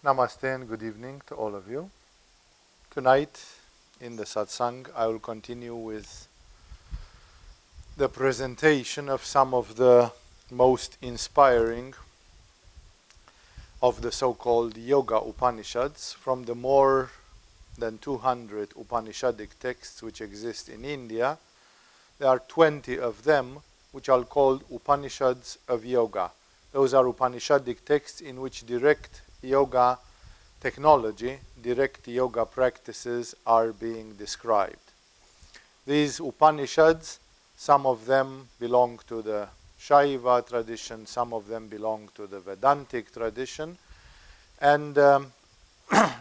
Namaste and good evening to all of you. Tonight in the satsang I will continue with the presentation of some of the most inspiring of the so-called Yoga Upanishads from the more than 200 Upanishadic texts which exist in India. There are 20 of them which are called Upanishads of Yoga. Those are Upanishadic texts in which direct yoga technology, direct yoga practices are being described. These Upanishads, some of them belong to the Shaiva tradition, some of them belong to the Vedantic tradition. And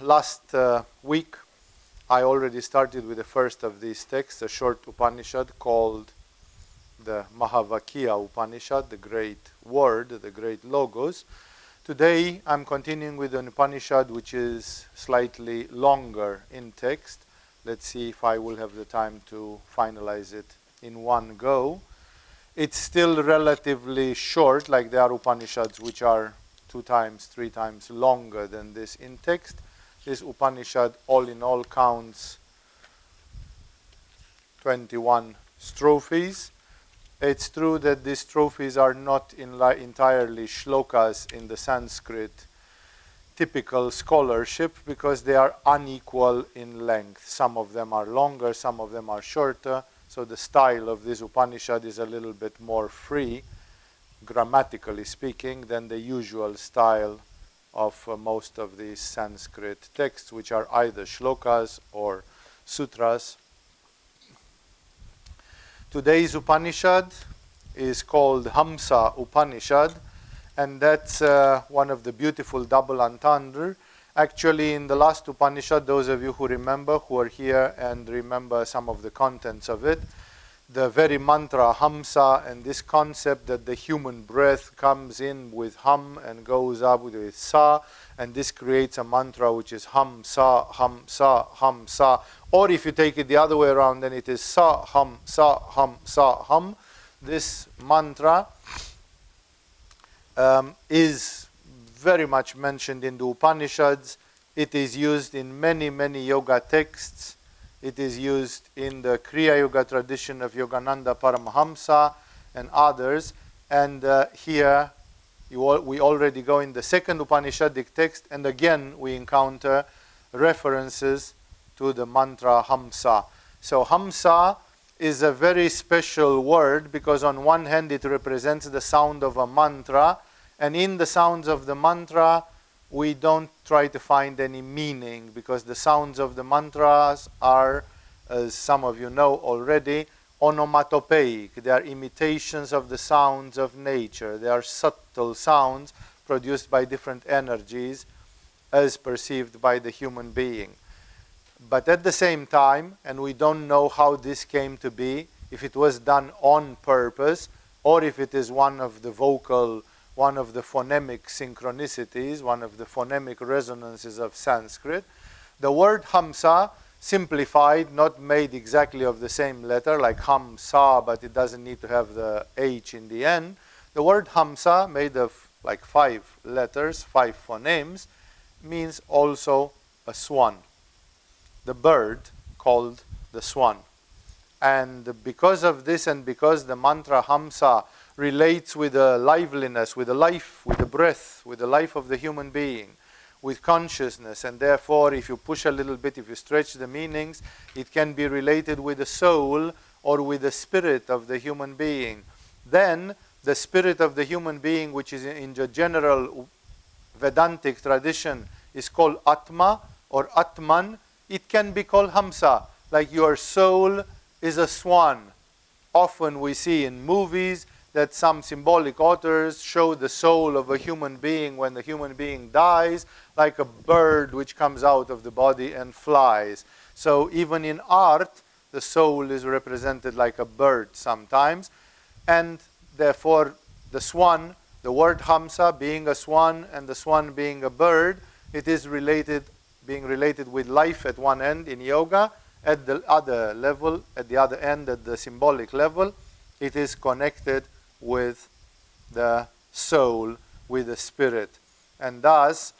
last week I already started with the first of these texts, a short Upanishad called the Mahavakya Upanishad, the great word, the great logos. Today I'm continuing with an Upanishad which is slightly longer in text. Let's see if I will have the time to finalize it in one go. It's still relatively short, like there are Upanishads which are 2 times, 3 times longer than this in text. This Upanishad all in all counts 21 strophes. It's true that these strophes are not entirely shlokas in the Sanskrit typical scholarship because they are unequal in length. Some of them are longer, some of them are shorter. So the style of this Upanishad is a little bit more free, grammatically speaking, than the usual style of most of these Sanskrit texts, which are either shlokas or sutras. Today's Upanishad is called Hamsa Upanishad, and that's one of the beautiful double entendre. Actually, in the last Upanishad, those of you who remember, who are here and remember some of the contents of it, the very mantra Hamsa and this concept that the human breath comes in with Ham and goes up with Sa, and this creates a mantra which is Ham Sa, Ham Sa, Ham Sa. Or if you take it the other way around, then it is Sa, Ham, Sa, Ham, Sa, Ham. This mantra is very much mentioned in the Upanishads. It is used in many, many yoga texts. It is used in the Kriya Yoga tradition of Yogananda Paramahamsa and others. And here we already go in the second Upanishadic text, and again we encounter references to the mantra Hamsa. So Hamsa is a very special word because on one hand it represents the sound of a mantra, and in the sounds of the mantra we don't try to find any meaning because the sounds of the mantras are, as some of you know already, onomatopoeic. They are imitations of the sounds of nature. They are subtle sounds produced by different energies as perceived by the human being. But at the same time, and we don't know how this came to be, if it was done on purpose, or if it is one of the phonemic synchronicities, one of the phonemic resonances of Sanskrit. The word Hamsa, simplified, not made exactly of the same letter, like Hamsa, but it doesn't need to have the H in the end. The word Hamsa, made of like 5 letters, 5 phonemes, means also a swan. The bird called the swan. And because of this, and because the mantra Hamsa relates with the liveliness, with the life, with the breath, with the life of the human being, with consciousness, and therefore if you push a little bit, if you stretch the meanings, it can be related with the soul or with the spirit of the human being. Then the spirit of the human being, which is in the general Vedantic tradition, is called Atma or Atman. It can be called Hamsa, like your soul is a swan. Often we see in movies that some symbolic authors show the soul of a human being when the human being dies, like a bird which comes out of the body and flies. So even in art, the soul is represented like a bird sometimes. And therefore, the swan, the word Hamsa being a swan and the swan being a bird, it is being related with life at one end in yoga. At the other level, at the other end, at the symbolic level, it is connected with the soul, with the spirit. And thus,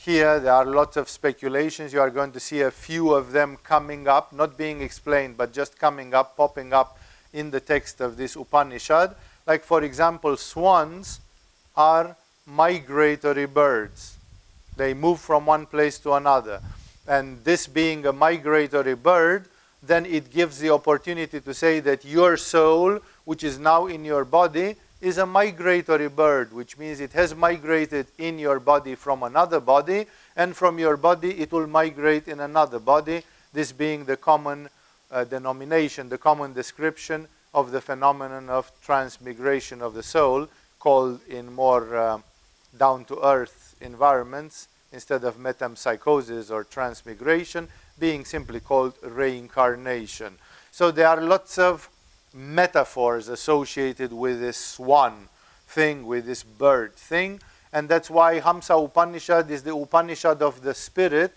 here there are lots of speculations. You are going to see a few of them coming up, not being explained, but just coming up, popping up in the text of this Upanishad. Like, for example, swans are migratory birds. They move from one place to another. And this being a migratory bird, then it gives the opportunity to say that your soul, which is now in your body, is a migratory bird, which means it has migrated in your body from another body, and from your body it will migrate in another body, this being the common denomination, the common description of the phenomenon of transmigration of the soul, called in more down-to-earth environments, instead of metempsychosis or transmigration, being simply called reincarnation. So there are lots of metaphors associated with this swan thing, with this bird thing, and that's why Hamsa Upanishad is the Upanishad of the spirit,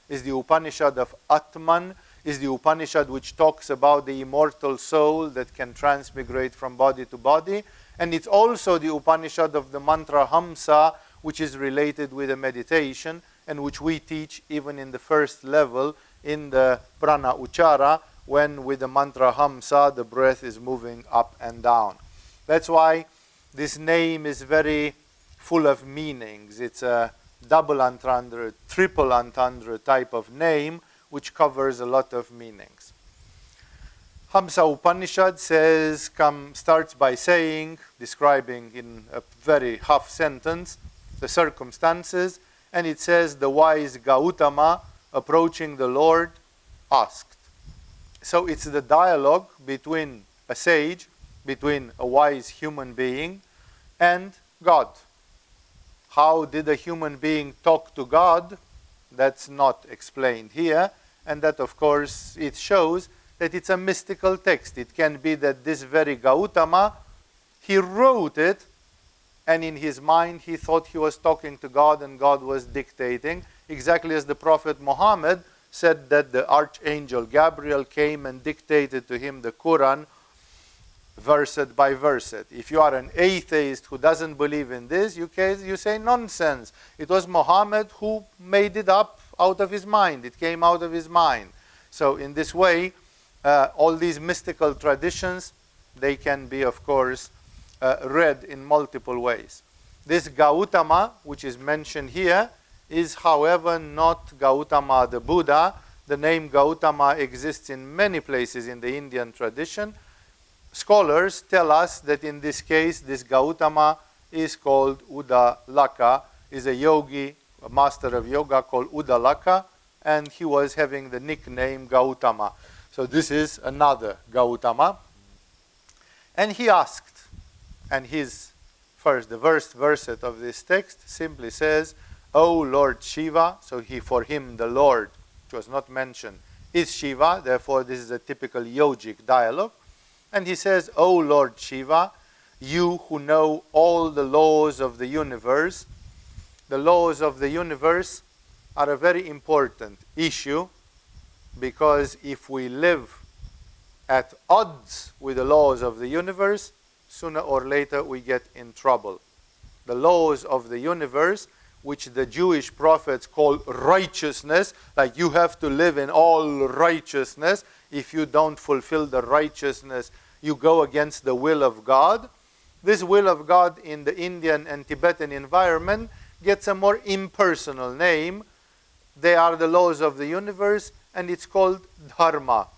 is the Upanishad of Atman, is the Upanishad which talks about the immortal soul that can transmigrate from body to body, and it's also the Upanishad of the mantra Hamsa, which is related with the meditation, and which we teach even in the first level in the Prana Uchara, when with the mantra Hamsa, the breath is moving up and down. That's why this name is very full of meanings. It's a double entendre, triple entendre type of name, which covers a lot of meanings. Hamsa Upanishad starts by saying, describing in a very half sentence, the circumstances, and it says, the wise Gautama, approaching the Lord, asked. So it's the dialogue between a sage, between a wise human being and God. How did a human being talk to God? That's not explained here. And that, of course, it shows that it's a mystical text. It can be that this very Gautama, he wrote it, and in his mind he thought he was talking to God and God was dictating, exactly as the Prophet Muhammad said that the Archangel Gabriel came and dictated to him the Quran verset by verset. If you are an atheist who doesn't believe in this, you say nonsense. It was Muhammad who made it up out of his mind. It came out of his mind. So in this way, all these mystical traditions, they can be, of course, read in multiple ways. This Gautama, which is mentioned here, is, however, not Gautama the Buddha. The name Gautama exists in many places in the Indian tradition. Scholars tell us that in this case, this Gautama is called Udalaka, is a yogi, a master of yoga called Udalaka, and he was having the nickname Gautama. So this is another Gautama. And he asked, and the first verset of this text simply says, O Lord Shiva, so for him the Lord, which was not mentioned, is Shiva, therefore this is a typical yogic dialogue. And he says, O Lord Shiva, you who know all the laws of the universe. The laws of the universe are a very important issue, because if we live at odds with the laws of the universe, sooner or later we get in trouble. The laws of the universe, which the Jewish prophets call righteousness, like you have to live in all righteousness. If you don't fulfill the righteousness, you go against the will of God. This will of God in the Indian and Tibetan environment gets a more impersonal name. They are the laws of the universe, and it's called dharma.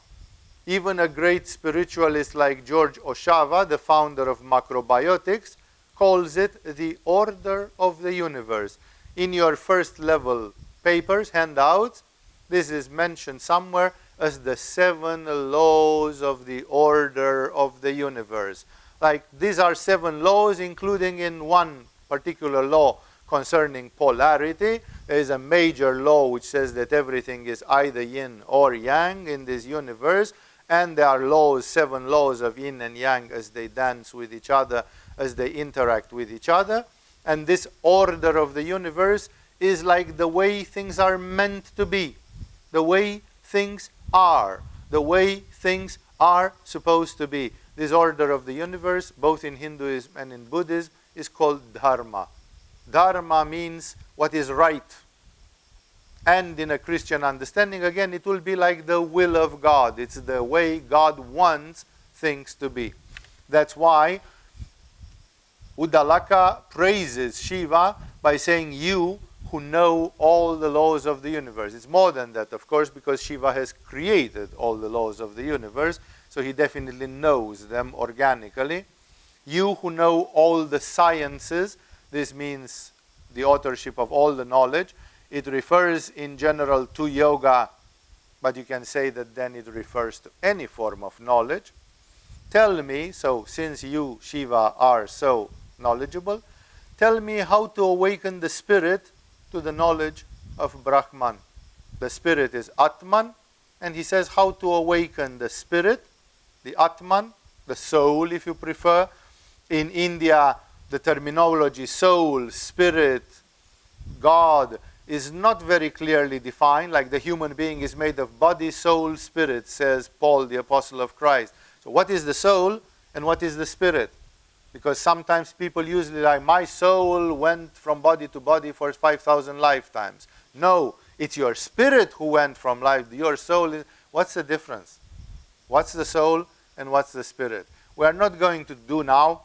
Even a great spiritualist like George Oshava, the founder of macrobiotics, calls it the order of the universe. In your first level papers, handouts, this is mentioned somewhere as the 7 laws of the order of the universe. Like, these are 7 laws, including in one particular law concerning polarity. There is a major law which says that everything is either yin or yang in this universe, and there are laws, 7 laws of yin and yang as they dance with each other, as they interact with each other. And this order of the universe is like the way things are meant to be, the way things are, the way things are supposed to be. This order of the universe, both in Hinduism and in Buddhism, is called dharma. Dharma means what is right, And in a Christian understanding, again, it will be like the will of God. It's the way God wants things to be. That's why Uddalaka praises Shiva by saying, you who know all the laws of the universe. It's more than that, of course, because Shiva has created all the laws of the universe, so he definitely knows them organically. You who know all the sciences, this means the authorship of all the knowledge. It refers in general to yoga, but you can say that then it refers to any form of knowledge. Tell me, so since you, Shiva, are so knowledgeable, tell me how to awaken the spirit to the knowledge of Brahman. The spirit is Atman, and he says how to awaken the spirit, the Atman, the soul if you prefer. In India, the terminology soul, spirit, God is not very clearly defined, like the human being is made of body, soul, spirit, says Paul, the apostle of Christ. So what is the soul and what is the spirit? Because sometimes people usually like, my soul went from body to body for 5,000 lifetimes. No, it's your spirit who went from life. Your soul is, what's the difference? What's the soul and what's the spirit? We are not going to do now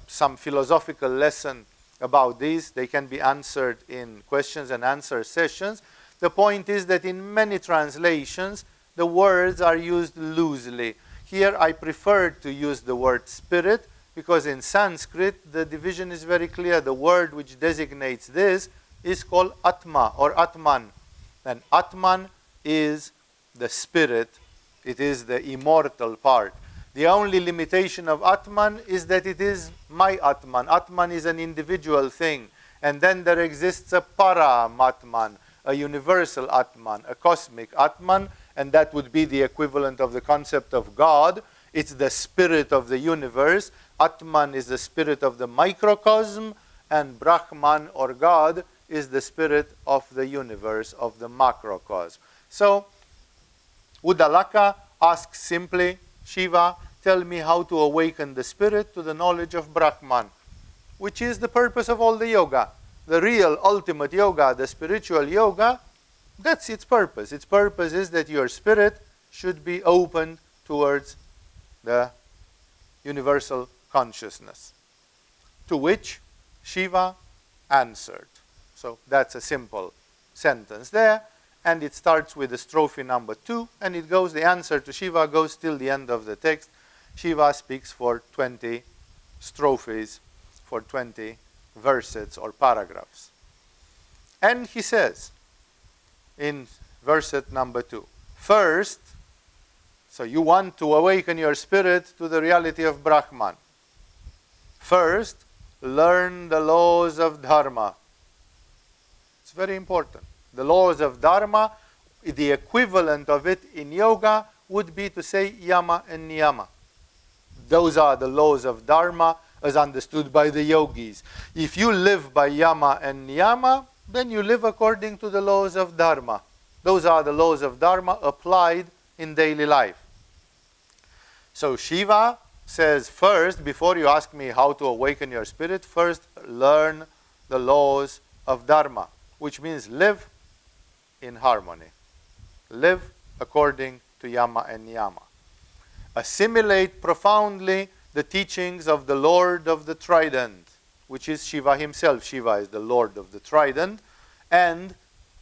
some philosophical lesson about these. They can be answered in questions and answer sessions. The point is that in many translations, the words are used loosely. Here I prefer to use the word spirit because in Sanskrit the division is very clear. The word which designates this is called Atma or Atman. And Atman is the spirit. It is the immortal part. The only limitation of Atman is that it is my Atman. Atman is an individual thing. And then there exists a Paramatman, a universal Atman, a cosmic Atman, and that would be the equivalent of the concept of God. It's the spirit of the universe. Atman is the spirit of the microcosm, and Brahman or God is the spirit of the universe, of the macrocosm. So, Uddalaka asks simply, Shiva, tell me how to awaken the spirit to the knowledge of Brahman, which is the purpose of all the yoga. The real ultimate yoga, the spiritual yoga, that's its purpose. Its purpose is that your spirit should be open towards the universal consciousness. To which Shiva answered. So that's a simple sentence there. And it starts with the strophe number 2, and it goes, the answer to Shiva goes till the end of the text. Shiva speaks for 20 strophes, for 20 versets or paragraphs. And he says, in verset number 2, first, so you want to awaken your spirit to the reality of Brahman. First, learn the laws of Dharma. It's very important. The laws of Dharma, the equivalent of it in yoga would be to say yama and niyama. Those are the laws of Dharma as understood by the yogis. If you live by yama and niyama, then you live according to the laws of Dharma. Those are the laws of Dharma applied in daily life. So Shiva says, first, before you ask me how to awaken your spirit, first learn the laws of Dharma, which means live in harmony. Live according to yama and niyama. Assimilate profoundly the teachings of the Lord of the Trident, which is Shiva himself. Shiva is the Lord of the Trident, and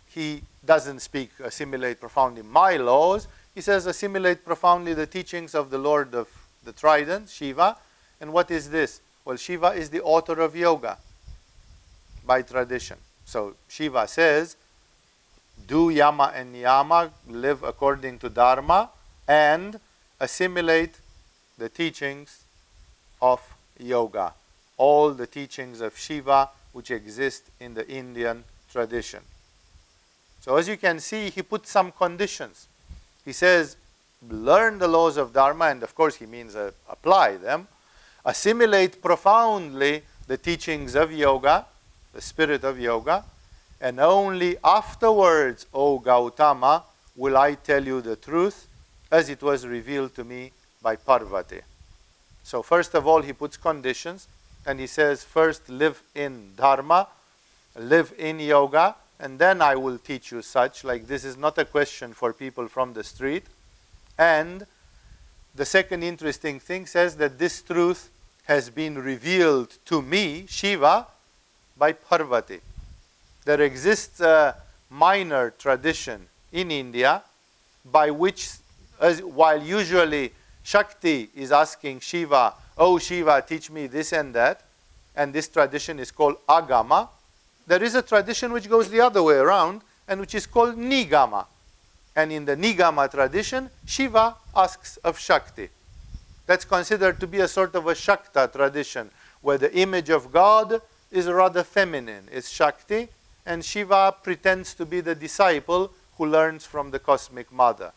he doesn't speak assimilate profoundly my laws. He says assimilate profoundly the teachings of the Lord of the Trident, Shiva. And what is this? Well, Shiva is the author of yoga by tradition. So Shiva says, do yama and niyama, live according to Dharma, and assimilate the teachings of yoga, all the teachings of Shiva which exist in the Indian tradition. So as you can see, he put some conditions. He says, learn the laws of Dharma, and of course he means apply them. Assimilate profoundly the teachings of yoga, the spirit of yoga, and only afterwards, O Gautama, will I tell you the truth as it was revealed to me by Parvati. So first of all, he puts conditions, and he says, first live in Dharma, live in yoga, and then I will teach you such. Like, this is not a question for people from the street. And the second interesting thing says that this truth has been revealed to me, Shiva, by Parvati. There exists a minor tradition in India by which, while usually Shakti is asking Shiva, "Oh Shiva, teach me this and that," and this tradition is called Agama, there is a tradition which goes the other way around and which is called Nigama. And in the Nigama tradition, Shiva asks of Shakti. That's considered to be a sort of a Shakta tradition, where the image of God is rather feminine, is Shakti, and Shiva pretends to be the disciple who learns from the cosmic mother.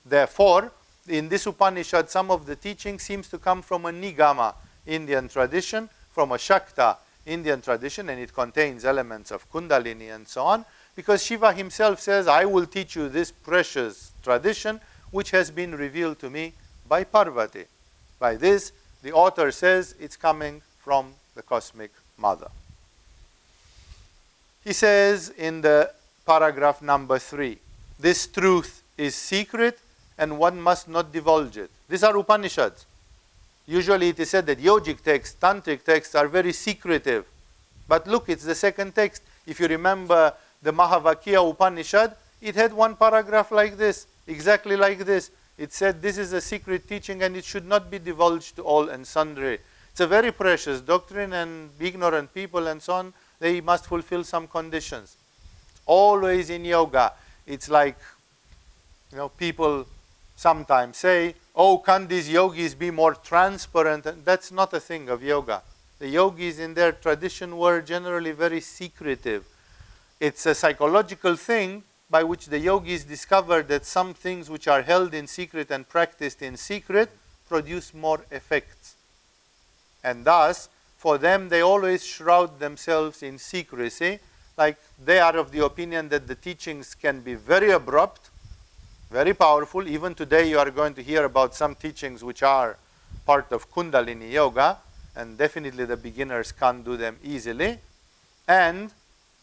Therefore, in this Upanishad, some of the teaching seems to come from a Nigama Indian tradition, from a Shakta Indian tradition, and it contains elements of Kundalini and so on, because Shiva himself says, "I will teach you this precious tradition which has been revealed to me by Parvati." By this, the author says it's coming from the cosmic mother. He says in the paragraph number 3, "This truth is secret and one must not divulge it." These are Upanishads. Usually it is said that yogic texts, tantric texts are very secretive. But look, it's the second text. If you remember the Mahavakya Upanishad, it had one paragraph like this, exactly like this. It said this is a secret teaching and it should not be divulged to all and sundry. It's a very precious doctrine, and ignorant people and so on, they must fulfill some conditions. Always in yoga, it's like, people sometimes say, "Oh, can these yogis be more transparent?" And that's not a thing of yoga. The yogis in their tradition were generally very secretive. It's a psychological thing by which the yogis discovered that some things which are held in secret and practiced in secret produce more effects. And thus, for them, they always shroud themselves in secrecy. Like, they are of the opinion that the teachings can be very abrupt, very powerful. Even today you are going to hear about some teachings which are part of Kundalini Yoga, and definitely the beginners can't do them easily. And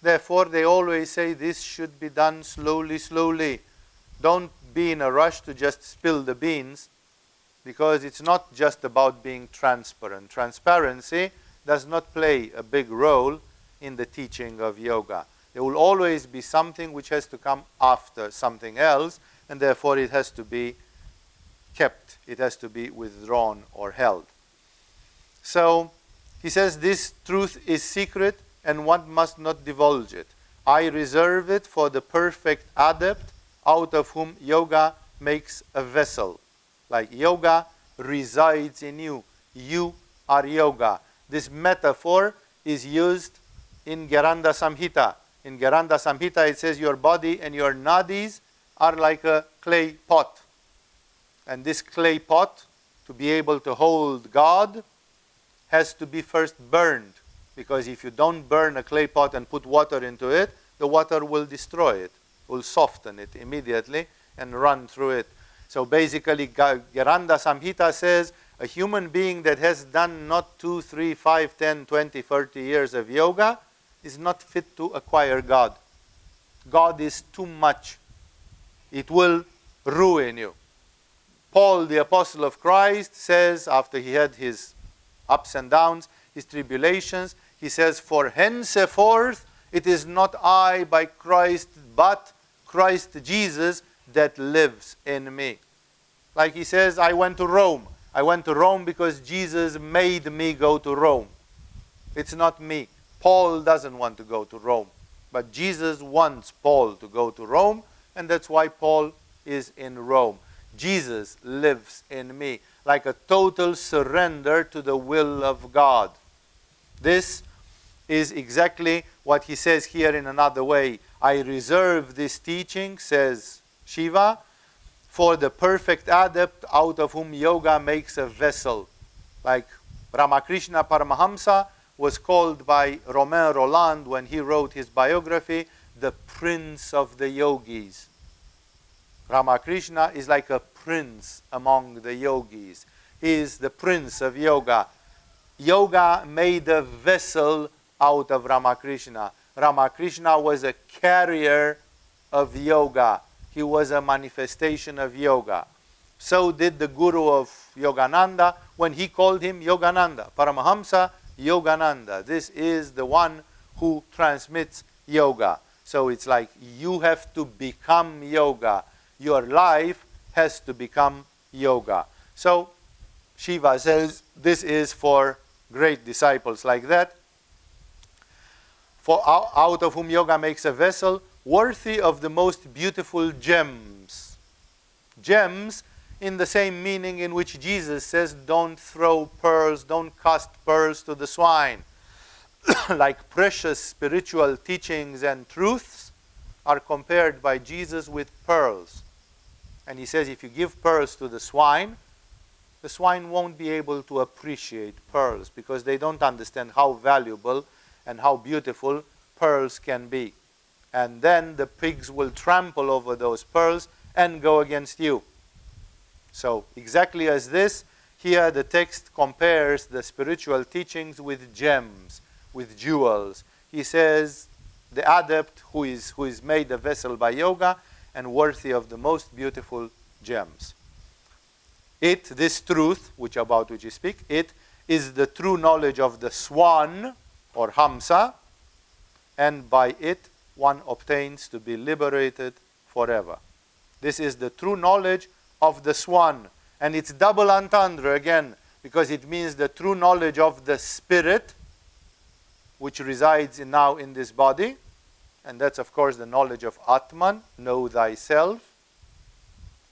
therefore they always say this should be done slowly, slowly. Don't be in a rush to just spill the beans, because it's not just about being transparent. Transparency does not play a big role in the teaching of yoga. There will always be something which has to come after something else, and therefore it has to be kept. It has to be withdrawn or held. So he says this truth is secret and one must not divulge it. I reserve it for the perfect adept out of whom yoga makes a vessel. Like yoga resides in you. You are yoga. This metaphor is used in Geranda Samhita. In Geranda Samhita it says your body and your nadis are like a clay pot. And this clay pot, to be able to hold God, has to be first burned. Because if you don't burn a clay pot and put water into it, the water will destroy it, will soften it immediately and run through it. So basically, Geranda Samhita says a human being that has done not 2, 3, 5, 10, 20, 30 years of yoga is not fit to acquire God. God is too much. It will ruin you. Paul, the apostle of Christ, says, after he had his ups and downs, his tribulations, he says, "For henceforth it is not I by Christ, but Christ Jesus that lives in me." Like he says, I went to Rome. I went to Rome because Jesus made me go to Rome. It's not me. Paul doesn't want to go to Rome. But Jesus wants Paul to go to Rome, and that's why Paul is in Rome. Jesus lives in me, like a total surrender to the will of God. This is exactly what he says here in another way. I reserve this teaching, says Shiva, for the perfect adept out of whom yoga makes a vessel. Like Ramakrishna Paramahamsa was called by Romain Rolland, when he wrote his biography, the prince of the yogis. Ramakrishna is like a prince among the yogis. He is the prince of yoga. Yoga made a vessel out of Ramakrishna. Ramakrishna was a carrier of yoga. He was a manifestation of yoga. So did the guru of Yogananda when he called him Yogananda. Paramahamsa Yogananda. This is the one who transmits yoga. So it's like you have to become yoga. Your life has to become yoga. So Shiva says this is for great disciples like that. For out of whom yoga makes a vessel worthy of the most beautiful gems. Gems in the same meaning in which Jesus says, don't throw pearls, don't cast pearls to the swine. Like precious spiritual teachings and truths are compared by Jesus with pearls. And he says if you give pearls to the swine won't be able to appreciate pearls because they don't understand how valuable and how beautiful pearls can be. And then the pigs will trample over those pearls and go against you. So exactly as this, here the text compares the spiritual teachings with gems, with jewels. He says the adept who is made a vessel by yoga and worthy of the most beautiful gems. This truth, about which you speak, it is the true knowledge of the swan or Hamsa, and by it one obtains to be liberated forever. This is the true knowledge of the swan. And it's double entendre again, because it means the true knowledge of the spirit, which resides now in this body. And that's, of course, the knowledge of Atman, know thyself.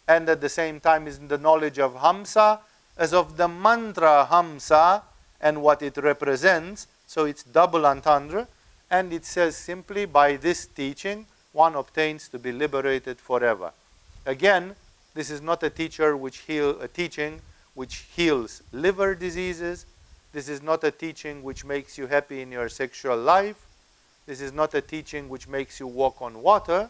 And at the same time is the knowledge of Hamsa, as of the mantra Hamsa and what it represents. So it's double entendre. And it says simply, by this teaching, one obtains to be liberated forever. Again, this is not a teaching which heals liver diseases. This is not a teaching which makes you happy in your sexual life. This is not a teaching which makes you walk on water.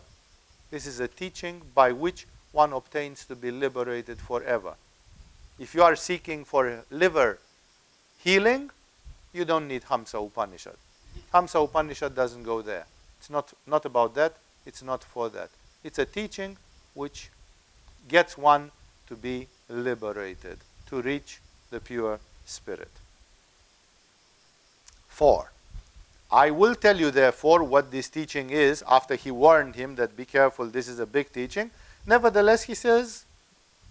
This is a teaching by which one obtains to be liberated forever. If you are seeking for liver healing, you don't need Hamsa Upanishad. Hamsa Upanishad doesn't go there. It's not about that. It's not for that. It's a teaching which gets one to be liberated, to reach the pure spirit. 4. I will tell you therefore what this teaching is, after he warned him that be careful, this is a big teaching. Nevertheless, he says,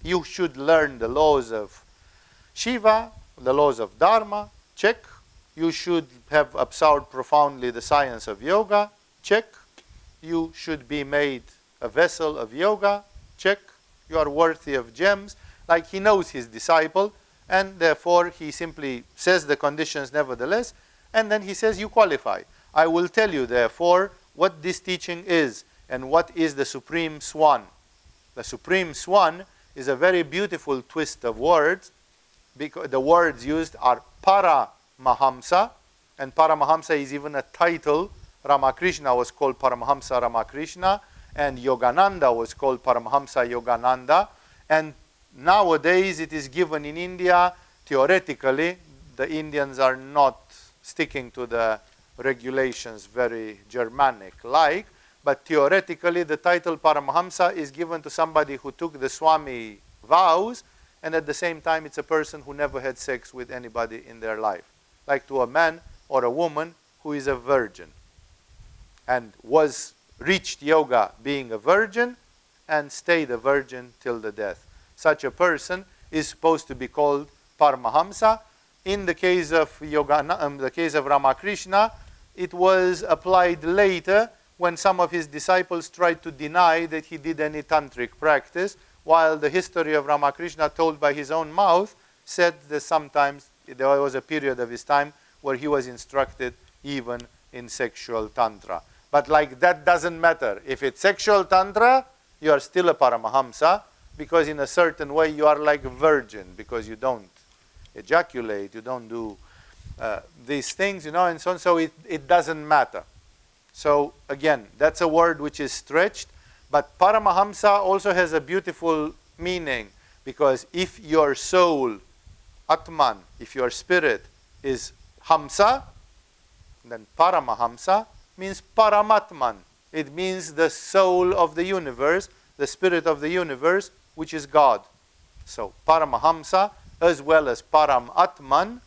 you should learn the laws of Shiva, the laws of Dharma, check. You should have absorbed profoundly the science of yoga, check. You should be made a vessel of yoga, check. You are worthy of gems. Like he knows his disciple, and therefore he simply says the conditions nevertheless, and then he says you qualify. I will tell you therefore what this teaching is and what is the supreme swan. The supreme swan is a very beautiful twist of words, because the words used are Paramahamsa, and Paramahamsa is even a title. Ramakrishna was called Paramahamsa Ramakrishna, and Yogananda was called Paramahamsa Yogananda. And nowadays it is given in India, theoretically, the Indians are not sticking to the regulations very Germanic-like, but theoretically the title Paramahamsa is given to somebody who took the Swami vows, and at the same time it's a person who never had sex with anybody in their life. Like to a man or a woman who is a virgin and reached yoga being a virgin and stayed a virgin till the death. Such a person is supposed to be called Paramahamsa. In the case of the case of Ramakrishna, it was applied later when some of his disciples tried to deny that he did any tantric practice, while the history of Ramakrishna, told by his own mouth, said that sometimes there was a period of his time where he was instructed even in sexual tantra. But like that doesn't matter. If it's sexual tantra, you are still a Paramahamsa, because in a certain way you are like a virgin, because you don't ejaculate, you don't do these things, and so on. So it doesn't matter. So again, that's a word which is stretched, but Paramahamsa also has a beautiful meaning, because if your soul, Atman, if your spirit is Hamsa, then Paramahamsa, means Paramatman. It means the soul of the universe, the spirit of the universe, which is God. So Paramahamsa as well as Paramatman,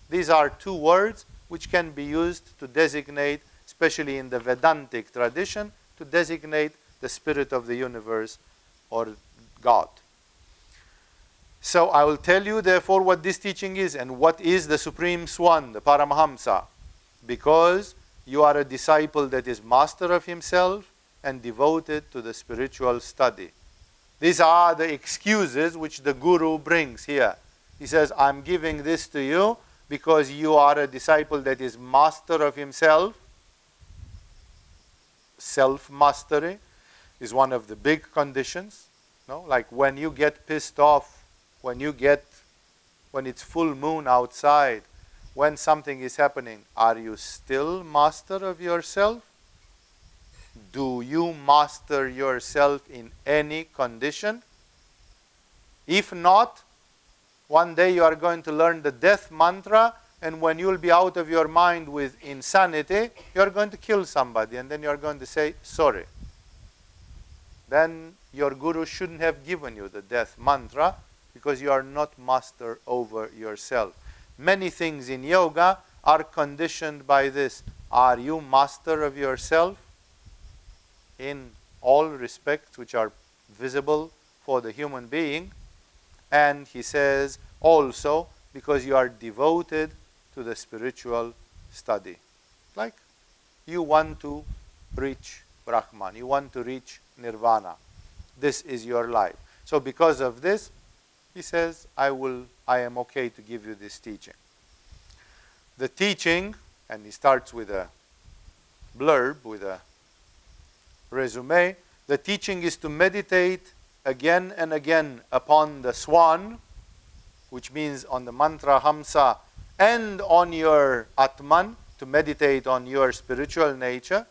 these are two words which can be used to designate, especially in the Vedantic tradition, to designate the spirit of the universe or God. So I will tell you therefore what this teaching is and what is the Supreme Swan, the Paramahamsa. Because you are a disciple that is master of himself and devoted to the spiritual study. These are the excuses which the Guru brings here. He says, I'm giving this to you because you are a disciple that is master of himself. Self-mastery is one of the big conditions. No? Like when you get pissed off, when it's full moon outside, when something is happening, are you still master of yourself? Do you master yourself in any condition? If not, one day you are going to learn the death mantra, and when you'll be out of your mind with insanity, you are going to kill somebody, and then you are going to say, sorry. Then your guru shouldn't have given you the death mantra, because you are not master over yourself. Many things in yoga are conditioned by this. Are you master of yourself in all respects which are visible for the human being? And he says also because you are devoted to the spiritual study. Like you want to reach Brahman, you want to reach Nirvana. This is your life. So because of this, he says, I am okay to give you this teaching. The teaching, and he starts with a blurb, with a resume. The teaching is to meditate again and again upon the swan, which means on the mantra Hamsa, and on your Atman, to meditate on your spiritual nature,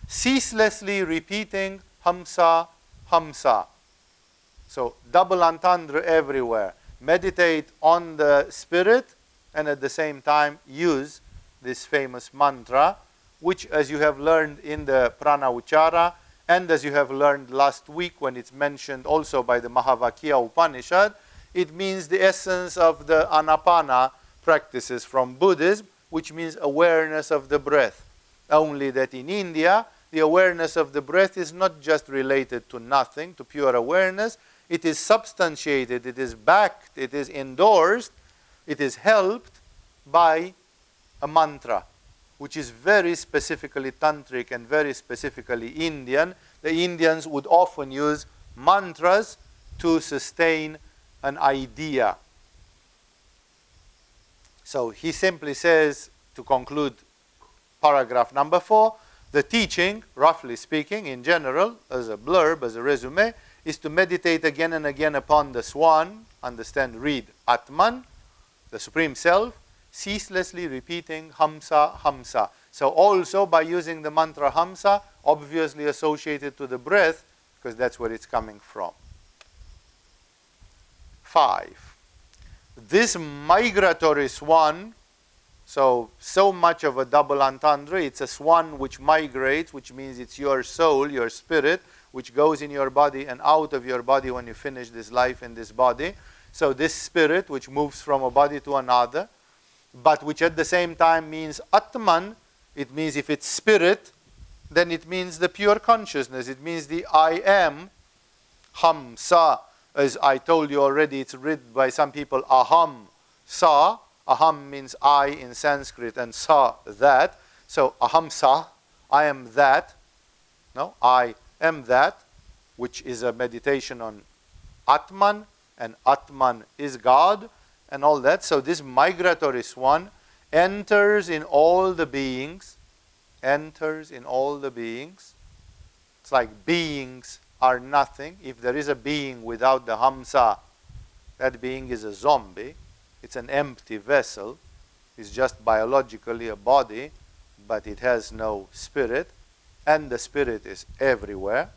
ceaselessly repeating Hamsa, Hamsa. So double entendre everywhere. Meditate on the spirit and at the same time use this famous mantra, which as you have learned in the Prana Uchara and as you have learned last week when it's mentioned also by the Mahavakya Upanishad, it means the essence of the Anapana practices from Buddhism, which means awareness of the breath. Only that in India, the awareness of the breath is not just related to nothing, to pure awareness. It is substantiated, it is backed, it is endorsed, it is helped by a mantra, which is very specifically tantric and very specifically Indian. The Indians would often use mantras to sustain an idea. So he simply says, to conclude paragraph number 4, the teaching, roughly speaking, in general, as a blurb, as a resume, is to meditate again and again upon the swan, understand, read, Atman, the Supreme Self, ceaselessly repeating Hamsa, Hamsa. So also by using the mantra Hamsa, obviously associated to the breath, because that's where it's coming from. 5. This migratory swan, so much of a double entendre, it's a swan which migrates, which means it's your soul, your spirit, which goes in your body and out of your body when you finish this life in this body. So this spirit which moves from a body to another, but which at the same time means Atman, it means if it's spirit, then it means the pure consciousness, it means the I am, Hamsa. As I told you already, it's read by some people, Aham, Sa. Aham means I in Sanskrit, and Sa, that. So Aham Sa, I am that. No, I am that, which is a meditation on Atman, and Atman is God, and all that. So this migratory swan enters in all the beings, enters in all the beings. It's like beings are nothing. If there is a being without the Hamsa, that being is a zombie. It's an empty vessel. It's just biologically a body, but it has no spirit, and the spirit is everywhere.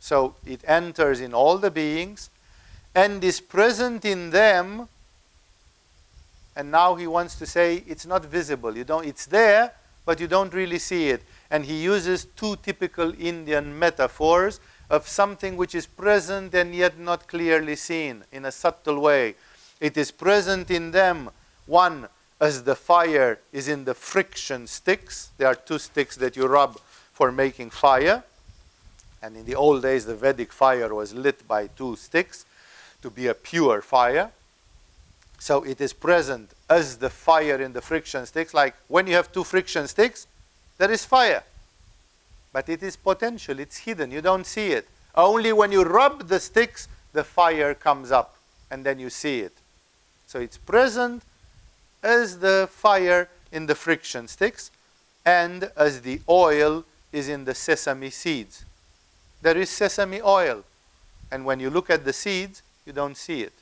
So it enters in all the beings and is present in them. And now he wants to say it's not visible. It's there, but you don't really see it. And he uses two typical Indian metaphors of something which is present and yet not clearly seen in a subtle way. It is present in them, one, as the fire is in the friction sticks. There are two sticks that you rub for making fire. And in the old days, the Vedic fire was lit by two sticks to be a pure fire. So it is present as the fire in the friction sticks. Like when you have two friction sticks, there is fire. But it is potential, it's hidden, you don't see it. Only when you rub the sticks, the fire comes up, and then you see it. So it's present as the fire in the friction sticks, and as the oil is in the sesame seeds. There is sesame oil, and when you look at the seeds, you don't see it.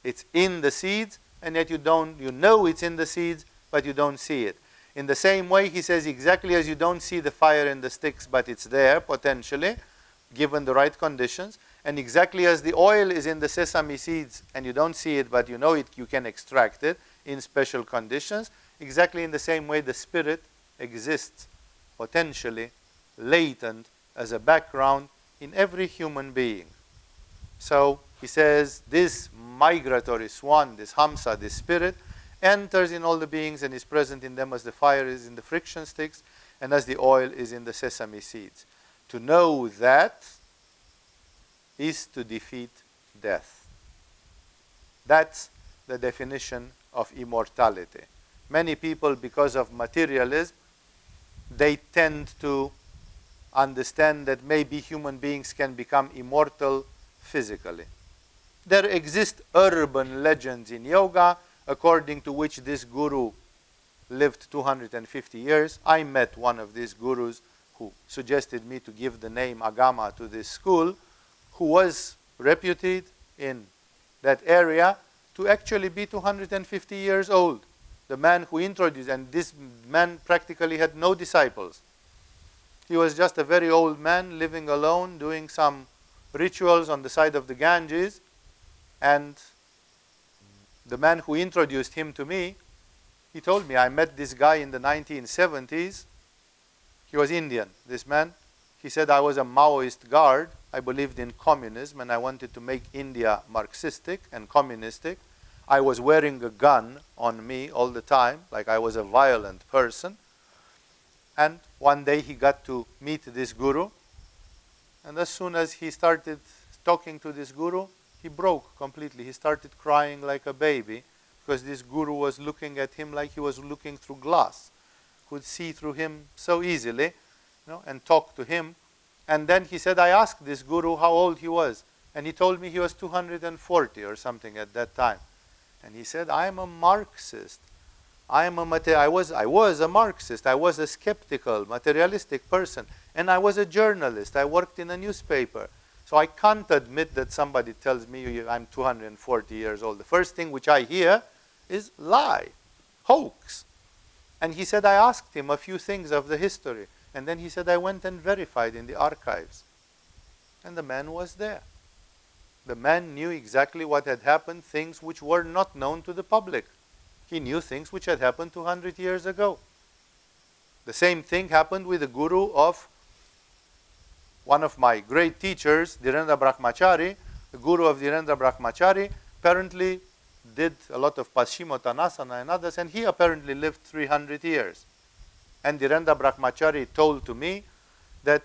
It's in the seeds, and yet you know it's in the seeds, but you don't see it. In the same way, he says, exactly as you don't see the fire in the sticks, but it's there, potentially, given the right conditions, and exactly as the oil is in the sesame seeds, and you don't see it, but you know it, you can extract it in special conditions, exactly in the same way the spirit exists, potentially, latent, as a background in every human being. So, he says, this migratory swan, this hamsa, this spirit, enters in all the beings and is present in them as the fire is in the friction sticks and as the oil is in the sesame seeds. To know that is to defeat death. That's the definition of immortality. Many people, because of materialism, they tend to understand that maybe human beings can become immortal physically. There exist urban legends in yoga according to which this guru lived 250 years. I met one of these gurus who suggested me to give the name Agama to this school, who was reputed in that area to actually be 250 years old. The man who introduced, and this man practically had no disciples. He was just a very old man living alone, doing some rituals on the side of the Ganges, and the man who introduced him to me, he told me, I met this guy in the 1970s. He was Indian, this man. He said, I was a Maoist guard. I believed in communism, and I wanted to make India Marxistic and communistic. I was wearing a gun on me all the time, like I was a violent person. And one day he got to meet this guru. And as soon as he started talking to this guru, he broke completely. He started crying like a baby because this guru was looking at him like he was looking through glass. Could see through him so easily, and talk to him. And then he said, I asked this guru how old he was. And he told me he was 240 or something at that time. And he said, I am a Marxist. I was a Marxist. I was a skeptical, materialistic person. And I was a journalist. I worked in a newspaper. So I can't admit that somebody tells me I'm 240 years old. The first thing which I hear is lie, hoax. And he said, I asked him a few things of the history. And then he said, I went and verified in the archives. And the man was there. The man knew exactly what had happened, things which were not known to the public. He knew things which had happened 200 years ago. The same thing happened with the guru of one of my great teachers, Dhirendra Brahmachari. The guru of Dhirendra Brahmachari apparently did a lot of Paschimottanasana and others, and he apparently lived 300 years. And Dhirendra Brahmachari told to me that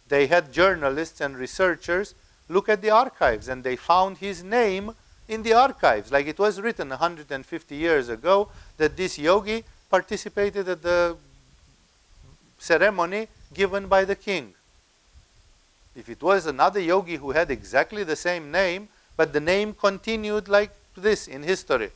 they had journalists and researchers look at the archives, and they found his name in the archives. Like it was written 150 years ago that this yogi participated at the ceremony given by the king. If it was another yogi who had exactly the same name, but the name continued like this in history.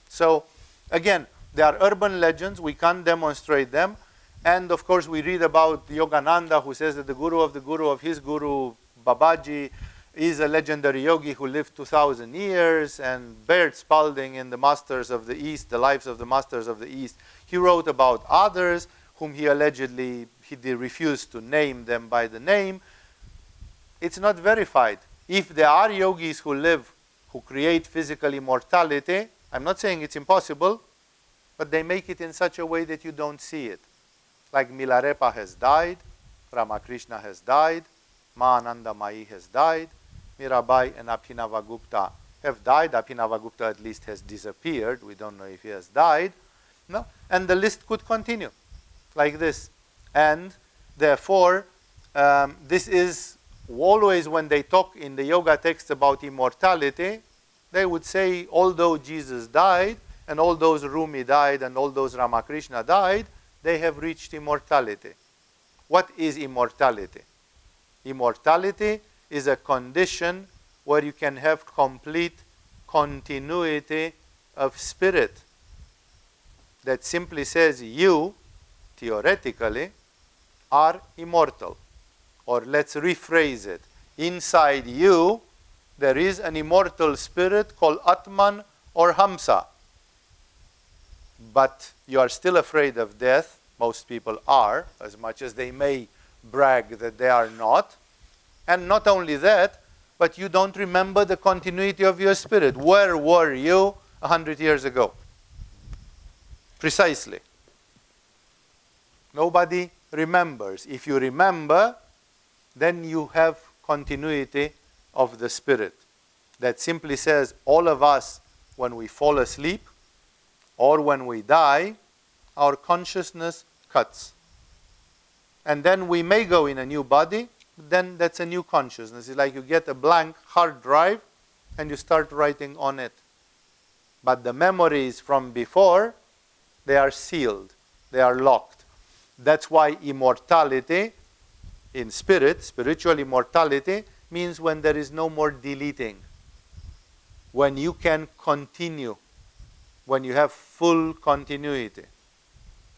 So, again, there are urban legends, we can't demonstrate them. And of course, we read about Yogananda, who says that the guru of his guru, Babaji, is a legendary yogi who lived 2,000 years. And Baird Spalding in the Masters of the East, the Lives of the Masters of the East, he wrote about others whom he allegedly, he refused to name them by the name. It's not verified. If there are yogis who live, who create physical immortality, I'm not saying it's impossible, but they make it in such a way that you don't see it. like Milarepa has died, Ramakrishna has died, Mahananda Mai has died, Mirabai and Abhinavagupta have died. Abhinavagupta at least has disappeared. We don't know if he has died. No? And the list could continue like this. And therefore, this is always when they talk in the yoga texts about immortality, they would say, although Jesus died, and all those Rumi died, and all those Ramakrishna died, they have reached immortality. What is immortality? Immortality is a condition where you can have complete continuity of spirit. That simply says you, theoretically, are immortal. Or let's rephrase it. Inside you, there is an immortal spirit called Atman or Hamsa. But you are still afraid of death. Most people are, as much as they may brag that they are not. And not only that, but you don't remember the continuity of your spirit. Where were you 100 years ago? Precisely. Nobody remembers. If you remember, then you have continuity of the spirit. That simply says all of us, when we fall asleep or when we die, our consciousness cuts. And then we may go in a new body, then that's a new consciousness. It's like you get a blank hard drive and you start writing on it. But the memories from before, they are sealed, they are locked. That's why immortality in spirit, spiritual immortality, means when there is no more deleting. When you can continue, when you have full continuity.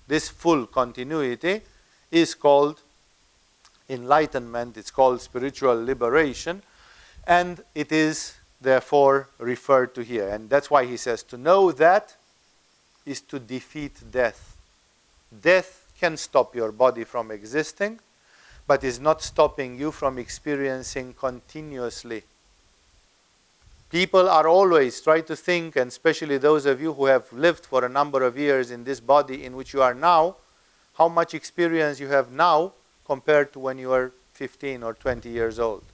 This full continuity is called enlightenment, it's called spiritual liberation, and it is therefore referred to here. And that's why he says to know that is to defeat death. Death can stop your body from existing, but is not stopping you from experiencing continuously. People are always try to think, and especially those of you who have lived for a number of years in this body in which you are now, how much experience you have now compared to when you were 15 or 20 years old.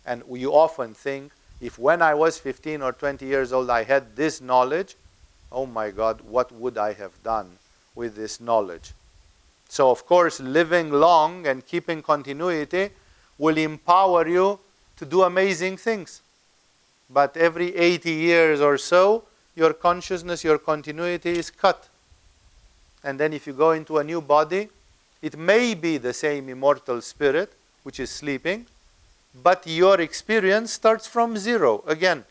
And you often think, if when I was 15 or 20 years old I had this knowledge, oh my God, what would I have done with this knowledge? So of course, living long and keeping continuity will empower you to do amazing things. But every 80 years or so, your consciousness, your continuity is cut. And then if you go into a new body, it may be the same immortal spirit, which is sleeping, but your experience starts from zero again.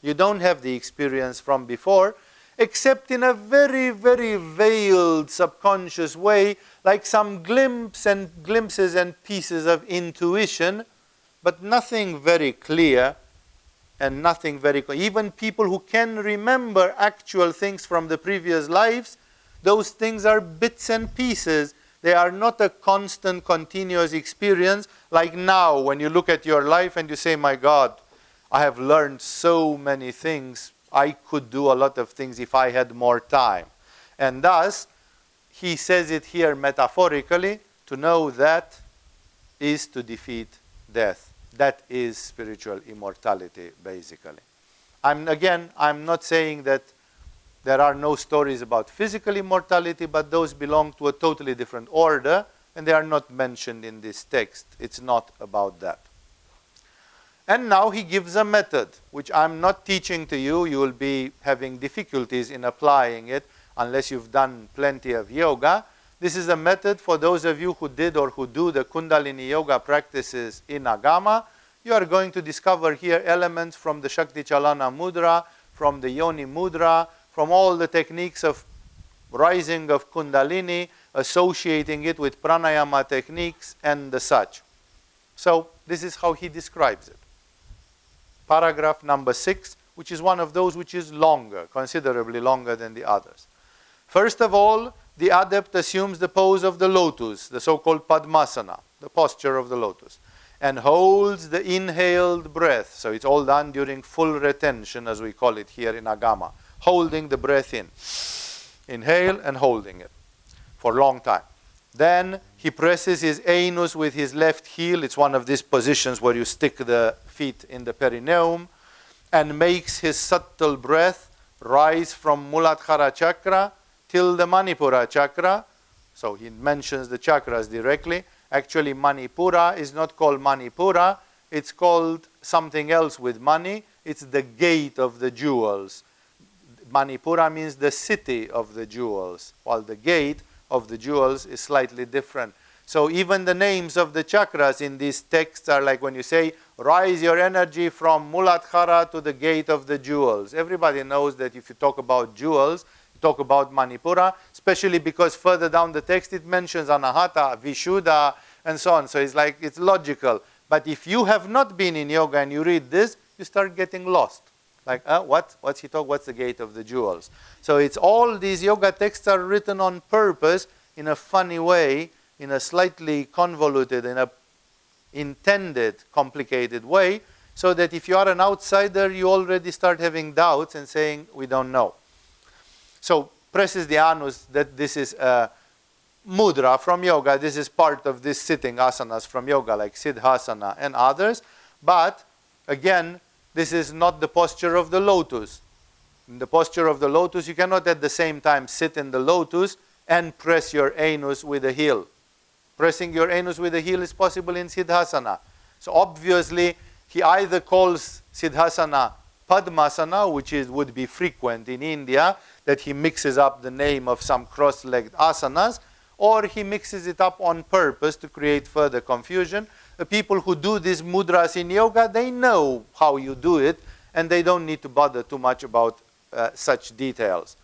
You don't have the experience from before, except in a very, very veiled, subconscious way, like some glimpses and pieces of intuition, but nothing very clear and nothing very... Even people who can remember actual things from the previous lives, those things are bits and pieces. They are not a constant, continuous experience like now when you look at your life and you say, my God, I have learned so many things. I could do a lot of things if I had more time. And thus, he says it here metaphorically, to know that is to defeat death. That is spiritual immortality, basically. I'm not saying that there are no stories about physical immortality, but those belong to a totally different order, and they are not mentioned in this text. It's not about that. And now he gives a method, which I'm not teaching to you. You will be having difficulties in applying it unless you've done plenty of yoga. This is a method for those of you who did or who do the Kundalini yoga practices in Agama. You are going to discover here elements from the Shakti Chalana Mudra, from the Yoni Mudra, from all the techniques of rising of Kundalini, associating it with pranayama techniques and the such. So this is how he describes it. Paragraph number 6, which is one of those which is longer, considerably longer than the others. First of all, the adept assumes the pose of the lotus, the so-called Padmasana, the posture of the lotus, and holds the inhaled breath. So it's all done during full retention, as we call it here in Agama. Holding the breath in. Inhale and holding it for a long time. Then he presses his anus with his left heel. It's one of these positions where you stick the feet in the perineum, and makes his subtle breath rise from Muladhara chakra till the Manipura chakra. So he mentions the chakras directly. Actually, Manipura is not called Manipura. It's called something else with Mani. It's the gate of the jewels. Manipura means the city of the jewels, while the gate of the jewels is slightly different. So even the names of the chakras in these texts are like when you say, rise your energy from Muladhara to the gate of the jewels. Everybody knows that if you talk about jewels, you talk about Manipura, especially because further down the text it mentions Anahata, Vishuddha, and so on. So it's like, it's logical. But if you have not been in yoga and you read this, you start getting lost. Like, what's he talking? What's the gate of the jewels? So it's all these yoga texts are written on purpose in a funny way, in a slightly convoluted, in a intended, complicated way, so that if you are an outsider, you already start having doubts and saying, we don't know. So presses the anus, that this is a mudra from yoga. This is part of this sitting asanas from yoga, like Siddhasana and others. But again, this is not the posture of the lotus. In the posture of the lotus, you cannot at the same time sit in the lotus and press your anus with the heel. Pressing your anus with the heel is possible in Siddhasana. So obviously, he either calls Siddhasana Padmasana, which would be frequent in India, that he mixes up the name of some cross-legged asanas, or he mixes it up on purpose to create further confusion. The people who do these mudras in yoga, they know how you do it, and they don't need to bother too much about such details.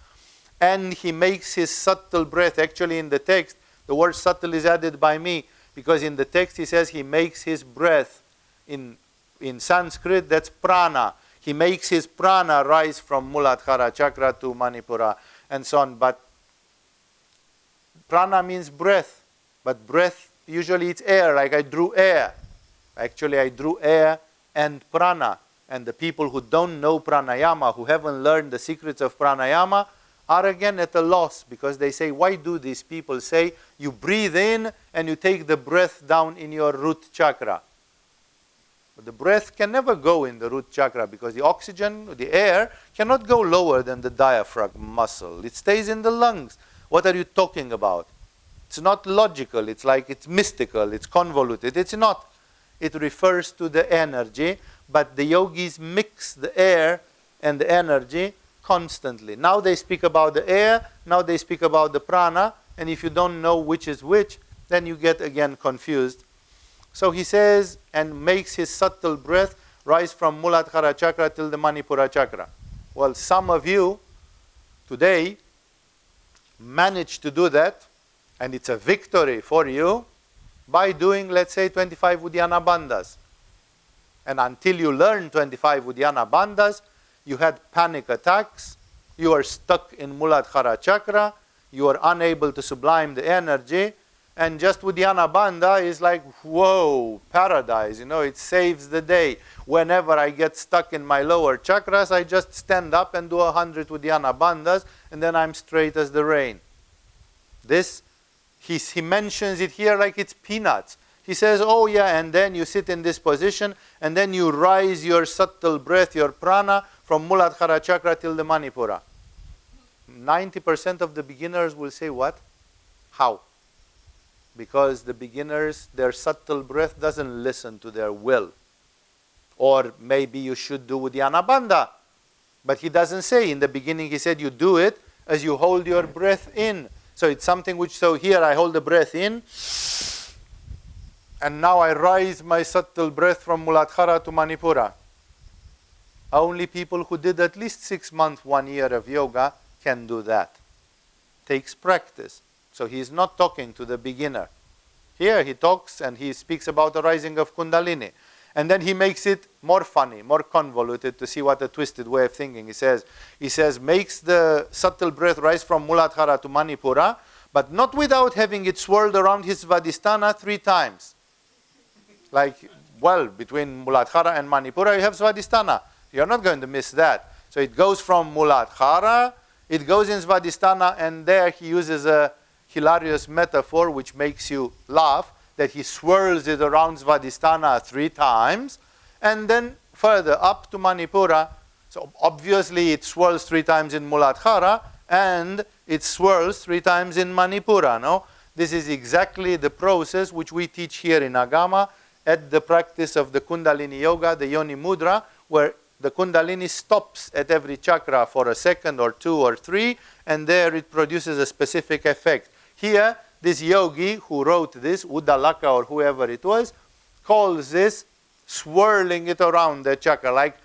And he makes his subtle breath. Actually, in the text, the word subtle is added by me, because in the text he says he makes his breath. In Sanskrit, that's prana. He makes his prana rise from Muladhara chakra to Manipura, and so on. But prana means breath, but breath, usually it's air, like I drew air. Actually, I drew air and prana. And the people who don't know pranayama, who haven't learned the secrets of pranayama, are again at a loss, because they say, why do these people say you breathe in and you take the breath down in your root chakra? But the breath can never go in the root chakra, because the oxygen, the air, cannot go lower than the diaphragm muscle. It stays in the lungs. What are you talking about? It's not logical. It's like it's mystical. It's convoluted. It's not. It refers to the energy, but the yogis mix the air and the energy constantly. Now they speak about the air, now they speak about the prana, and if you don't know which is which, then you get again confused. So he says, and makes his subtle breath rise from Muladhara chakra till the Manipura chakra. Well, some of you today managed to do that, and it's a victory for you, by doing, let's say, 25 Uddiyana Bandhas. And until you learn 25 Uddiyana Bandhas, you had panic attacks, you are stuck in Muladhara chakra, you are unable to sublime the energy, and just Uddiyana Bandha is like, whoa, paradise, it saves the day. Whenever I get stuck in my lower chakras, I just stand up and do 100 Uddiyana Bandhas, and then I'm straight as the rain. This, he mentions it here like it's peanuts. He says, oh yeah, and then you sit in this position, and then you rise your subtle breath, your prana, from Muladhara chakra till the Manipura. 90% of the beginners will say, what? How? Because the beginners, their subtle breath doesn't listen to their will. Or maybe you should do Uddiyana Bandha. But he doesn't say. In the beginning he said you do it as you hold your breath in. So it's something which, so here I hold the breath in, and now I rise my subtle breath from Muladhara to Manipura. Only people who did at least 6 months, 1 year of yoga can do that. Takes practice. So he's not talking to the beginner. Here he talks and he speaks about the rising of Kundalini. And then he makes it more funny, more convoluted, to see what a twisted way of thinking. He says, makes the subtle breath rise from Muladhara to Manipura, but not without having it swirled around his Svadhisthana 3 times. Like, well, between Muladhara and Manipura, you have Svadhisthana. You're not going to miss that. So it goes from Muladhara, it goes in Svadhisthana, and there he uses a hilarious metaphor which makes you laugh, that he swirls it around Svadhisthana 3 times, and then further up to Manipura. So obviously it swirls 3 times in Muladhara, and it swirls 3 times in Manipura. No? This is exactly the process which we teach here in Agama at the practice of the Kundalini Yoga, the Yoni Mudra, where the Kundalini stops at every chakra for a second or 2 or 3, and there it produces a specific effect. Here, this yogi who wrote this, Uddalaka or whoever it was, calls this swirling it around the chakra, like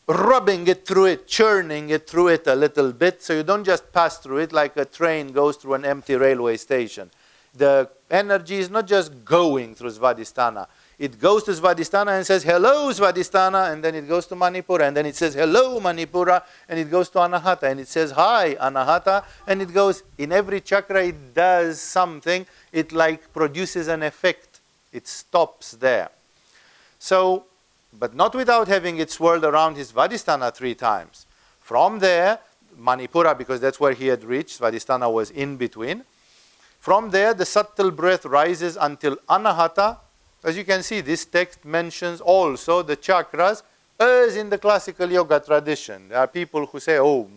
rubbing it through it, churning it through it a little bit, so you don't just pass through it like a train goes through an empty railway station. The energy is not just going through Svadhisthana. It goes to Svadhisthana and says, hello Svadhisthana, and then it goes to Manipura, and then it says, hello Manipura, and it goes to Anahata, and it says, hi Anahata, and it goes, in every chakra it does something, it like produces an effect, it stops there. So, but not without having it swirled around his Svadhisthana 3 times. From there, Manipura, because that's where he had reached, Svadhisthana was in between. From there, the subtle breath rises until Anahata. As you can see, this text mentions also the chakras as in the classical yoga tradition. There are people who say, oh,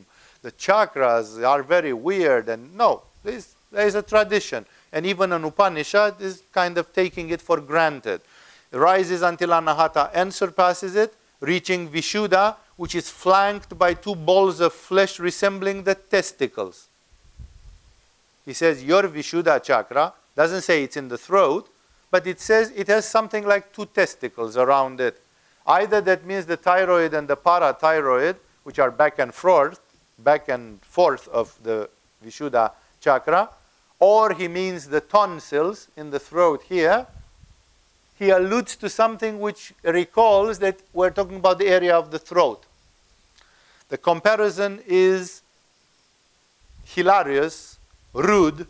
the chakras are very weird. And no, there is a tradition. And even an Upanishad is kind of taking it for granted. It rises until Anahata and surpasses it, reaching Vishuddha, which is flanked by 2 balls of flesh resembling the testicles. He says, your Vishuddha chakra, doesn't say it's in the throat, but it says it has something like 2 testicles around it. Either that means the thyroid and the parathyroid, which are back and forth of the Vishuddha chakra, or he means the tonsils in the throat here. He alludes to something which recalls that we're talking about the area of the throat. The comparison is hilarious, rude,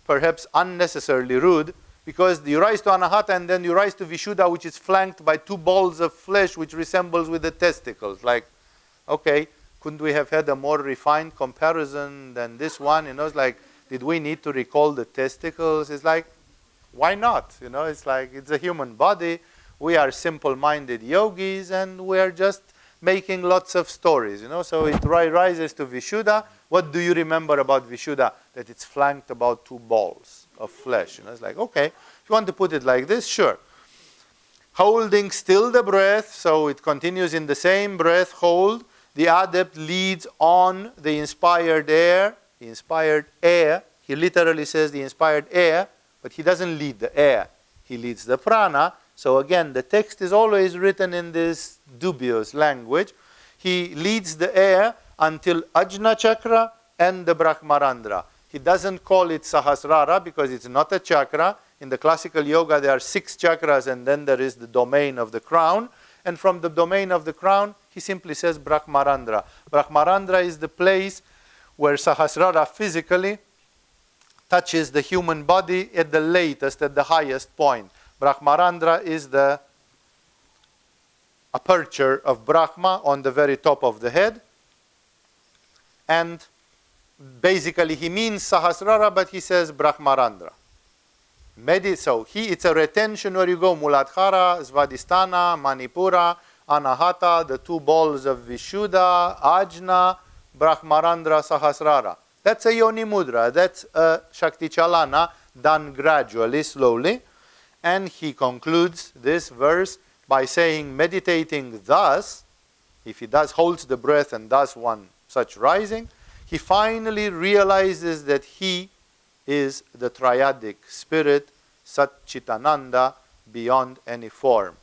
perhaps unnecessarily rude, because you rise to Anahata and then you rise to Vishuddha, which is flanked by 2 balls of flesh which resembles with the testicles. Like, okay, couldn't we have had a more refined comparison than this one? You know, it's like, did we need to recall the testicles? It's like, why not? You know, it's like, it's a human body. We are simple-minded yogis and we're just making lots of stories, you know. So it rises to Vishuddha. What do you remember about Vishuddha? That it's flanked about 2 balls of flesh. You know, it's like, okay, if you want to put it like this, sure. Holding still the breath, so it continues in the same breath hold. The adept leads on the inspired air. The inspired air, he literally says the inspired air, but he doesn't lead the air. He leads the prana. So again, the text is always written in this dubious language. He leads the air until Ajna chakra and the Brahmarandra. He doesn't call it Sahasrara because it's not a chakra. In the classical yoga, there are 6 chakras and then there is the domain of the crown. And from the domain of the crown, he simply says Brahmarandra. Brahmarandra is the place where Sahasrara physically touches the human body at the latest, at the highest point. Brahmarandra is the aperture of Brahma on the very top of the head. And basically he means Sahasrara, but he says Brahmarandra. So it's a retention where you go Muladhara, Svadhisthana, Manipura, Anahata, the 2 balls of Vishuddha, Ajna, Brahmarandra, Sahasrara. That's a Yoni Mudra. That's a Shakti Chalana done gradually, slowly. And he concludes this verse by saying, meditating thus, if he holds the breath and does one such rising, he finally realizes that he is the triadic spirit, Sat Chitananda, beyond any form.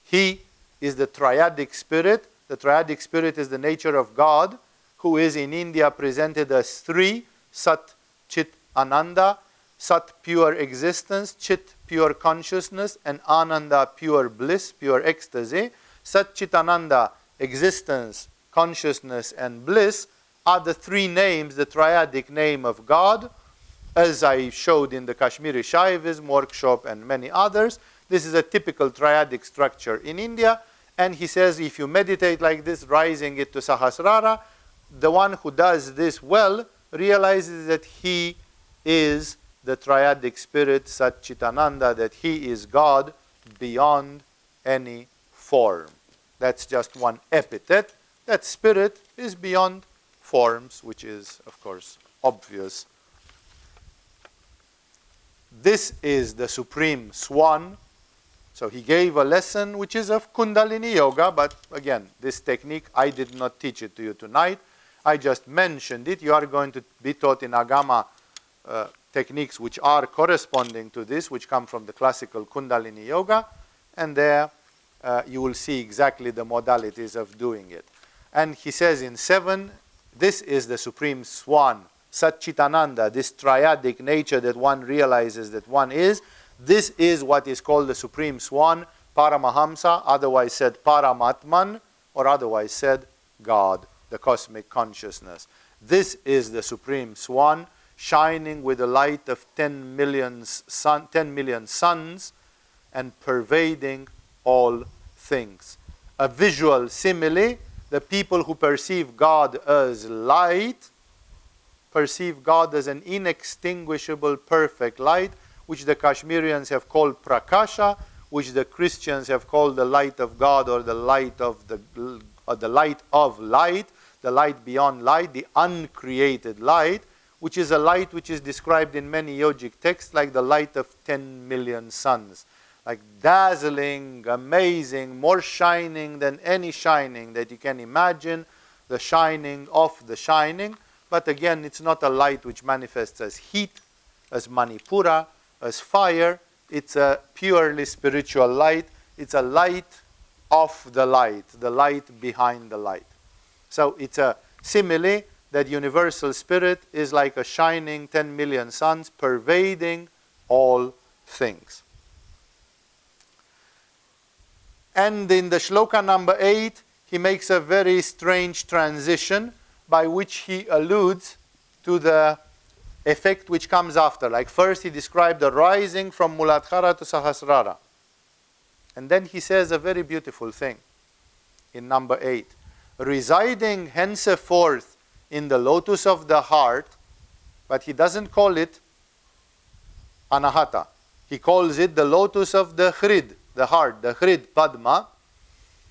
He is the triadic spirit. The triadic spirit is the nature of God, who is in India presented as 3, Sat, Chit, Ananda. Sat, pure existence, Chit, pure consciousness, and Ananda, pure bliss, pure ecstasy. Sat, Chit, Ananda, existence, consciousness, and bliss are the 3 names, the triadic name of God, as I showed in the Kashmiri Shaivism workshop and many others. This is a typical triadic structure in India. And he says, if you meditate like this, rising it to Sahasrara, the one who does this well realizes that he is the triadic spirit Satchitananda, that he is God beyond any form. That's just one epithet. That spirit is beyond forms, which is, of course, obvious. This is the supreme swan. So he gave a lesson which is of Kundalini Yoga, but again, this technique, I did not teach it to you tonight. I just mentioned it. You are going to be taught in Agama techniques which are corresponding to this, which come from the classical Kundalini Yoga, and there you will see exactly the modalities of doing it. And he says in 7, this is the supreme swan, Satchitananda, this triadic nature that one realizes that one is. This is what is called the supreme swan, Paramahamsa, otherwise said Paramatman, or otherwise said God, the cosmic consciousness. This is the supreme swan, shining with the light of 10 million suns and pervading all things. A visual simile, the people who perceive God as light perceive God as an inextinguishable perfect light, which the Kashmirians have called Prakasha, which the Christians have called the light of God, or the light of light, the light beyond light, the uncreated light, which is a light which is described in many yogic texts like the light of 10 million suns. Like dazzling, amazing, more shining than any shining that you can imagine, the shining of the shining. But again, it's not a light which manifests as heat, as Manipura, as fire. It's a purely spiritual light. It's a light of the light behind the light. So it's a simile that universal spirit is like a shining 10 million suns pervading all things. And in the shloka number 8, he makes a very strange transition by which he alludes to the effect which comes after. Like first he described the rising from Muladhara to Sahasrara. And then he says a very beautiful thing in number 8. Residing henceforth in the lotus of the heart, but he doesn't call it Anahata. He calls it the lotus of the Hrid, the heart, the Hrid Padma.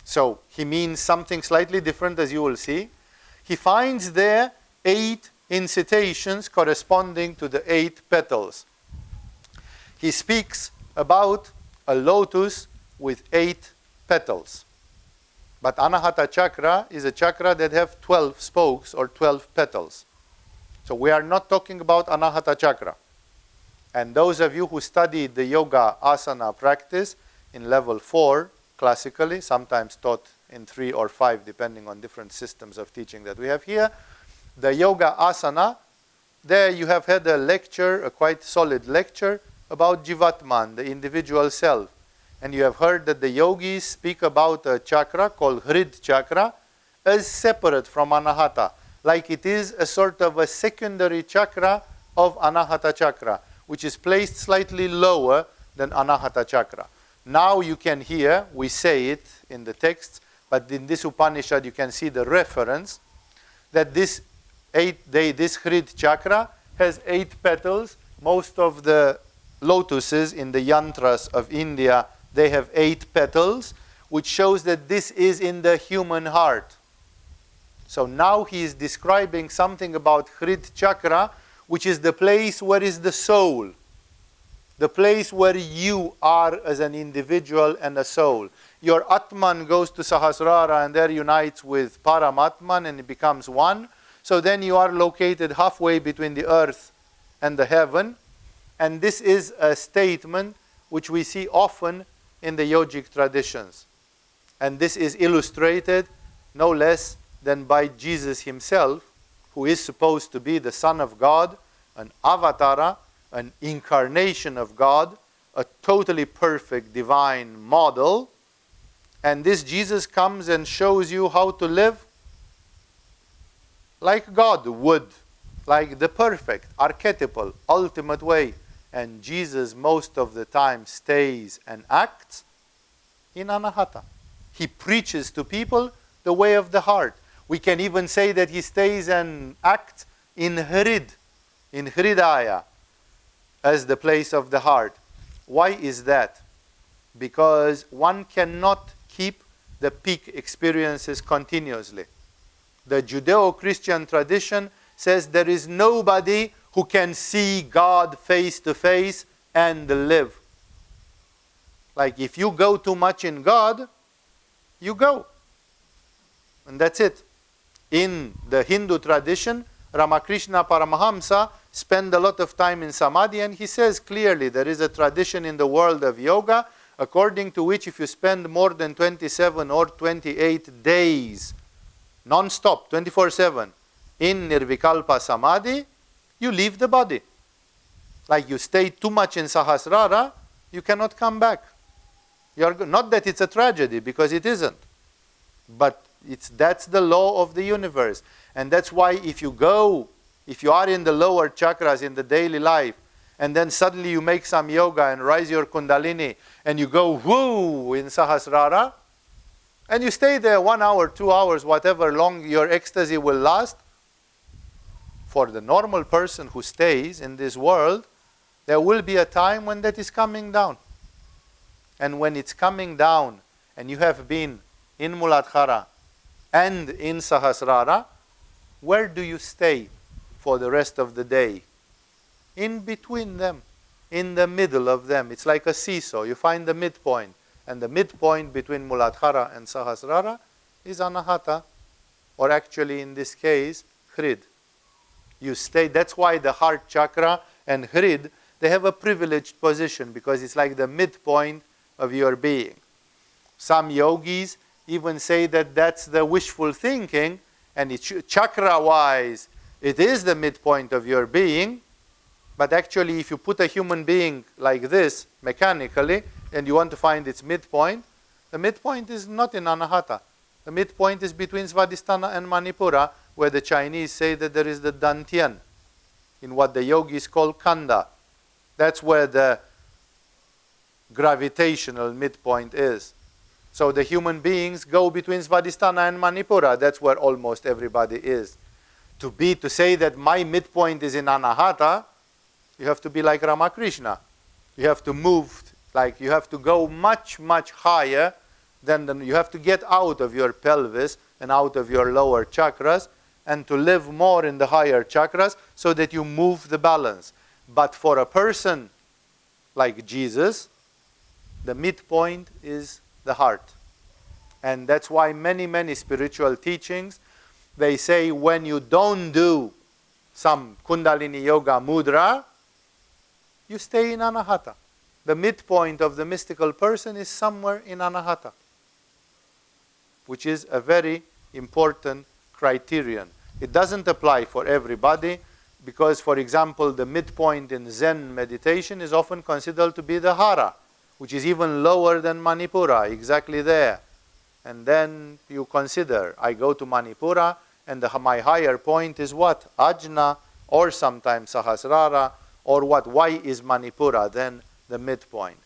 So he means something slightly different, as you will see. He finds there 8 incitations corresponding to the 8 petals. He speaks about a lotus with 8 petals. But Anahata chakra is a chakra that have 12 spokes or 12 petals. So we are not talking about Anahata chakra. And those of you who studied the yoga asana practice in level 4, classically, sometimes taught in 3 or 5, depending on different systems of teaching that we have here, the yoga asana, there you have had a lecture, a quite solid lecture, about Jivatman, the individual self. And you have heard that the yogis speak about a chakra called Hrid chakra as separate from Anahata, like it is a sort of a secondary chakra of Anahata chakra, which is placed slightly lower than Anahata chakra. Now you can hear, we say it in the texts, but in this Upanishad you can see the reference that this Hrid chakra has 8 petals. Most of the lotuses in the yantras of India, they have 8 petals, which shows that this is in the human heart. So now he is describing something about Hrid chakra, which is the place where is the soul. The place where you are as an individual and a soul. Your Atman goes to Sahasrara and there unites with Paramatman and it becomes one. So then you are located halfway between the earth and the heaven. And this is a statement which we see often in the yogic traditions. And this is illustrated no less than by Jesus himself, who is supposed to be the Son of God, an avatara, an incarnation of God, a totally perfect divine model. And this Jesus comes and shows you how to live like God would, like the perfect, archetypal, ultimate way. And Jesus most of the time stays and acts in Anahata. He preaches to people the way of the heart. We can even say that he stays and acts in Hrid, in Hridaya. as the place of the heart. Why is that? Because one cannot keep the peak experiences continuously. The Judeo-Christian tradition says there is nobody who can see God face to face and live. Like if you go too much in God, you go. And that's it. In the Hindu tradition, Ramakrishna Paramahamsa spent a lot of time in Samadhi, and he says clearly there is a tradition in the world of yoga according to which if you spend more than 27 or 28 days, non-stop, 24/7, in Nirvikalpa Samadhi, you leave the body. Like you stay too much in Sahasrara, you cannot come back. Not that it's a tragedy, because it isn't. But that's the law of the universe. And that's why if you are in the lower chakras in the daily life, and then suddenly you make some yoga and rise your kundalini, and you go woo in Sahasrara, and you stay there 1 hour, 2 hours, whatever long your ecstasy will last, for the normal person who stays in this world, there will be a time when that is coming down. And when it's coming down, and you have been in Muladhara and in Sahasrara, where do you stay for the rest of the day? In between them, in the middle of them. It's like a seesaw. You find the midpoint. And the midpoint between Muladhara and Sahasrara is Anahata, or actually in this case, Hrid. You stay. That's why the heart chakra and Hrid, they have a privileged position, because it's like the midpoint of your being. Some yogis even say that that's the wishful thinking, and it's chakra-wise, it is the midpoint of your being, but actually if you put a human being like this, mechanically, and you want to find its midpoint, the midpoint is not in Anahata. The midpoint is between Svadhisthana and Manipura, where the Chinese say that there is the Dantian, in what the yogis call Kanda. That's where the gravitational midpoint is. So the human beings go between Svadhisthana and Manipura. That's where almost everybody is. To say that my midpoint is in Anahata, you have to be like Ramakrishna. You have to move, like you have to go much, much higher than you have to get out of your pelvis and out of your lower chakras, and to live more in the higher chakras so that you move the balance. But for a person like Jesus, the midpoint is the heart. And that's why many, many spiritual teachings, they say when you don't do some Kundalini Yoga mudra, you stay in Anahata. The midpoint of the mystical person is somewhere in Anahata, which is a very important criterion. It doesn't apply for everybody, because, for example, the midpoint in Zen meditation is often considered to be the Hara, which is even lower than Manipura, exactly there. And then you consider, I go to Manipura, and my higher point is what? Ajna, or sometimes Sahasrara, or what? Why is Manipura then the midpoint?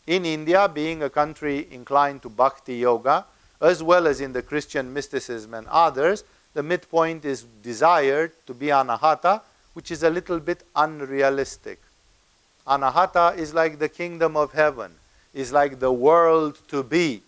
In India, being a country inclined to Bhakti Yoga, as well as in the Christian mysticism and others, the midpoint is desired to be Anahata, which is a little bit unrealistic. Anahata is like the kingdom of heaven, is like the world to be.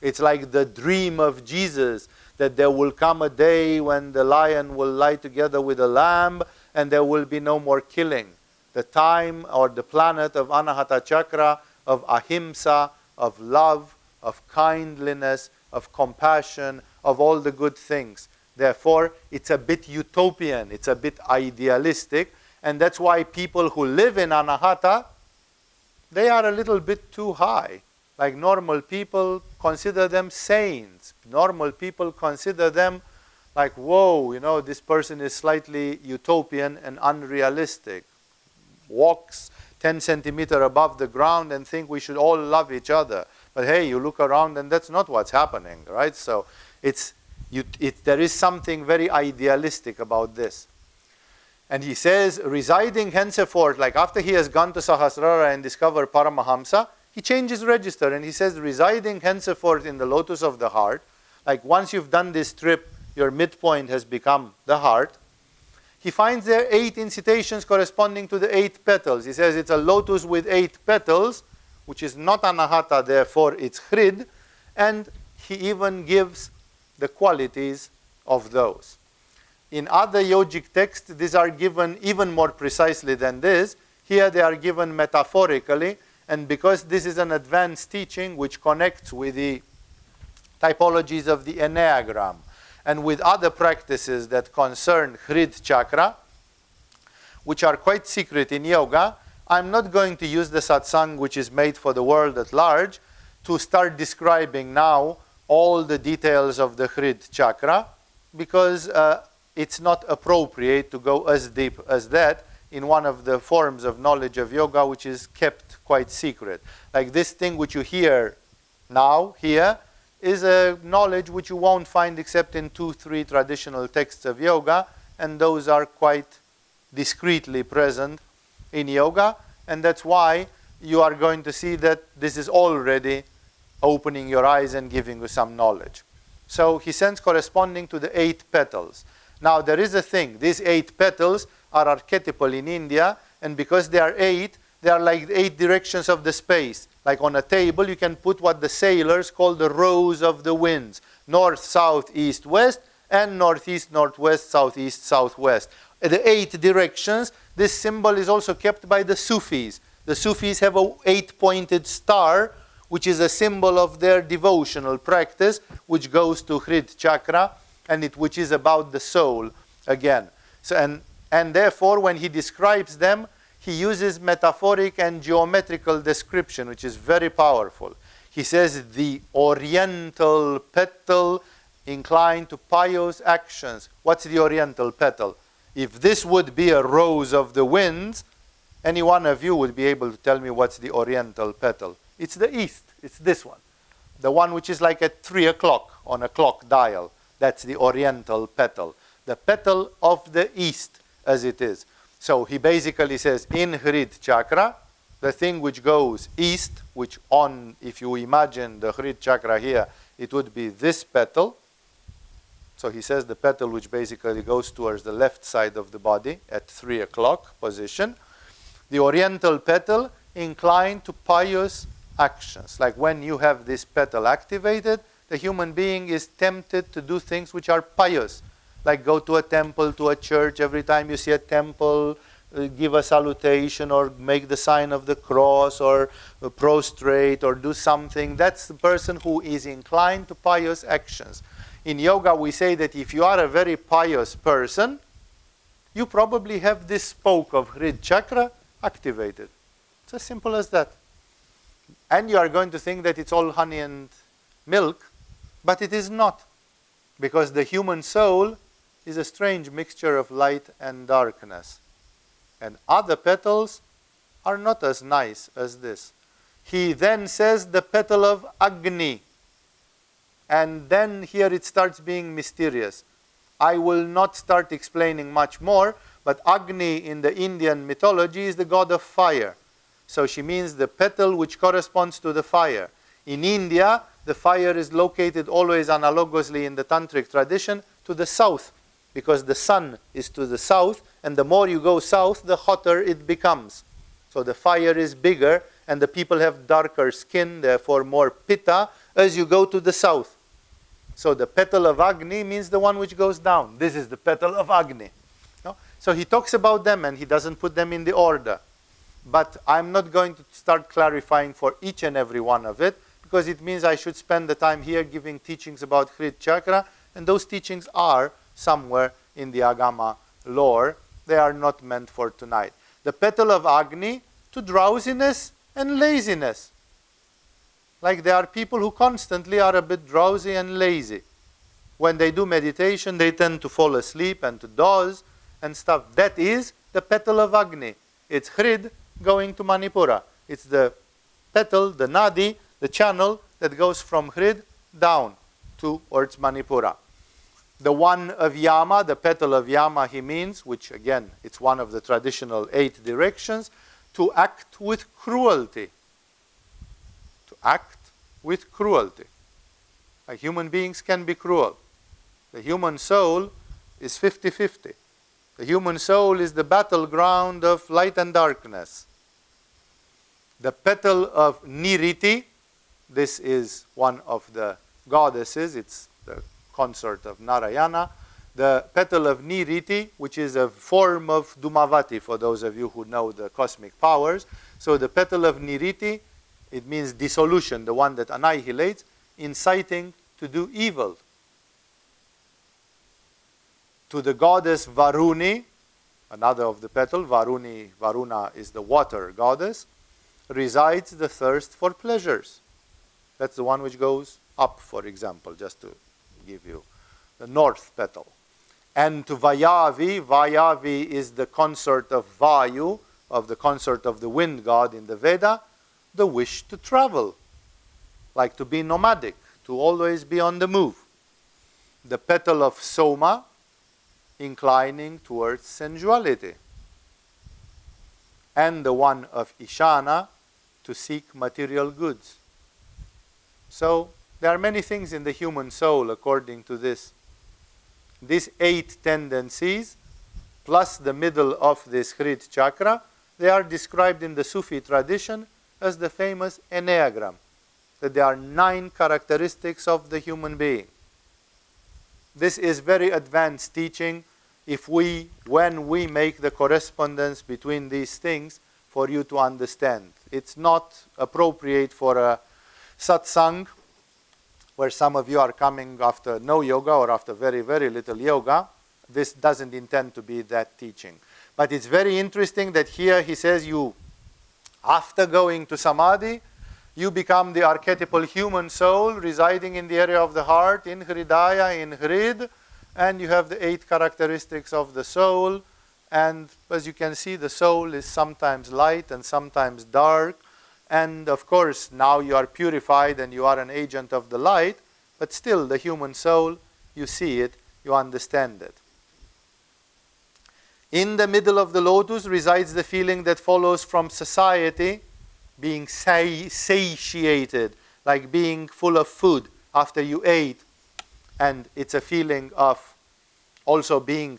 It's like the dream of Jesus, that there will come a day when the lion will lie together with the lamb and there will be no more killing. The time or the planet of Anahata Chakra, of ahimsa, of love, of kindliness, of compassion, of all the good things. Therefore, it's a bit utopian, it's a bit idealistic, and that's why people who live in Anahata, they are a little bit too high. Like normal people consider them saints. Normal people consider them like, whoa, this person is slightly utopian and unrealistic. Walks 10 centimeters above the ground and think we should all love each other. But hey, you look around and that's not what's happening, right? So there is something very idealistic about this. And he says, residing henceforth, like after he has gone to Sahasrara and discovered Paramahamsa, he changes register and he says, residing henceforth in the lotus of the heart, like once you've done this trip, your midpoint has become the heart. he finds there 8 incitations corresponding to the 8 petals. He says it's a lotus with 8 petals, which is not anahata, therefore it's hrid, and he even gives the qualities of those. In other yogic texts, these are given even more precisely than this. Here they are given metaphorically, and because this is an advanced teaching which connects with the typologies of the Enneagram and with other practices that concern Hrid chakra, which are quite secret in yoga, I'm not going to use the satsang which is made for the world at large to start describing now all the details of the Hrid chakra, because it's not appropriate to go as deep as that in one of the forms of knowledge of yoga which is kept quite secret. Like this thing which you hear now, here, is a knowledge which you won't find except in 2-3 traditional texts of yoga, and those are quite discreetly present in yoga, and that's why you are going to see that this is already opening your eyes and giving you some knowledge. So he sends corresponding to the 8 petals. Now there is a thing, these 8 petals are archetypal in India, and because they are 8, they are like 8 directions of the space. Like on a table, you can put what the sailors call the rows of the winds. North, south, east, west, and northeast, northwest, southeast, southwest. The 8 directions, this symbol is also kept by the Sufis. The Sufis have a 8-pointed star, which is a symbol of their devotional practice, which goes to Hrid chakra, and which is about the soul again. So, and therefore, when he describes them, he uses metaphoric and geometrical description, which is very powerful. He says, the oriental petal inclined to pious actions. What's the oriental petal? If this would be a rose of the winds, any one of you would be able to tell me what's the oriental petal. It's the east. It's this one. The one which is like at 3 o'clock on a clock dial. That's the oriental petal. The petal of the east, as it is. So he basically says, in Hrid chakra, the thing which goes east, which if you imagine the Hrid chakra here, it would be this petal. So he says the petal which basically goes towards the left side of the body at 3 o'clock position. The oriental petal inclined to pious actions. Like when you have this petal activated, the human being is tempted to do things which are pious. Like go to a temple, to a church, every time you see a temple, give a salutation or make the sign of the cross or prostrate or do something. That's the person who is inclined to pious actions. In yoga, we say that if you are a very pious person, you probably have this spoke of Hrid chakra activated. It's as simple as that. And you are going to think that it's all honey and milk, but it is not. Because the human soul is a strange mixture of light and darkness. And other petals are not as nice as this. He then says the petal of Agni. And then here it starts being mysterious. I will not start explaining much more, but Agni in the Indian mythology is the god of fire. So she means the petal which corresponds to the fire. In India, the fire is located always analogously in the tantric tradition to the south, because the sun is to the south, and the more you go south, the hotter it becomes. So the fire is bigger, and the people have darker skin, therefore more pitta, as you go to the south. So the petal of Agni means the one which goes down. This is the petal of Agni. No? So he talks about them, and he doesn't put them in the order. But I'm not going to start clarifying for each and every one of it, because it means I should spend the time here giving teachings about Hrid chakra, and those teachings are somewhere in the Agama lore. They are not meant for tonight. The petal of Agni to drowsiness and laziness. Like there are people who constantly are a bit drowsy and lazy. When they do meditation, they tend to fall asleep and to doze and stuff. That is the petal of Agni. It's Hrid going to Manipura. It's the petal, the nadi, the channel that goes from Hrid down towards Manipura. The one of Yama, the petal of Yama, he means, which again, it's one of the traditional 8 directions, to act with cruelty. To act with cruelty. Like human beings can be cruel. The human soul is 50-50. The human soul is the battleground of light and darkness. The petal of Niriti, this is one of the goddesses, it's the consort of Narayana. The petal of Niriti, which is a form of Dhumavati, for those of you who know the cosmic powers. So the petal of Niriti, it means dissolution, the one that annihilates, inciting to do evil. To the goddess Varuni, another of the petal, Varuna is the water goddess, resides the thirst for pleasures. That's the one which goes up, for example, just to give you the north petal. And to Vayavi, Vayavi is the consort of Vayu, of the consort of the wind god in the Veda, the wish to travel, like to be nomadic, to always be on the move. The petal of Soma, inclining towards sensuality. And the one of Ishana, to seek material goods. So there are many things in the human soul according to this. These 8 tendencies, plus the middle of this Hrit chakra, they are described in the Sufi tradition as the famous Enneagram, that there are 9 characteristics of the human being. This is very advanced teaching when we make the correspondence between these things for you to understand. It's not appropriate for a satsang where some of you are coming after no yoga or after very, very little yoga. This doesn't intend to be that teaching. But it's very interesting that here he says after going to samadhi, you become the archetypal human soul residing in the area of the heart, in Hridaya, in Hrid, and you have the 8 characteristics of the soul. And as you can see, the soul is sometimes light and sometimes dark. And of course, now you are purified and you are an agent of the light, but still the human soul, you see it, you understand it. In the middle of the lotus resides the feeling that follows from society, being satiated, like being full of food after you ate. And it's a feeling of also being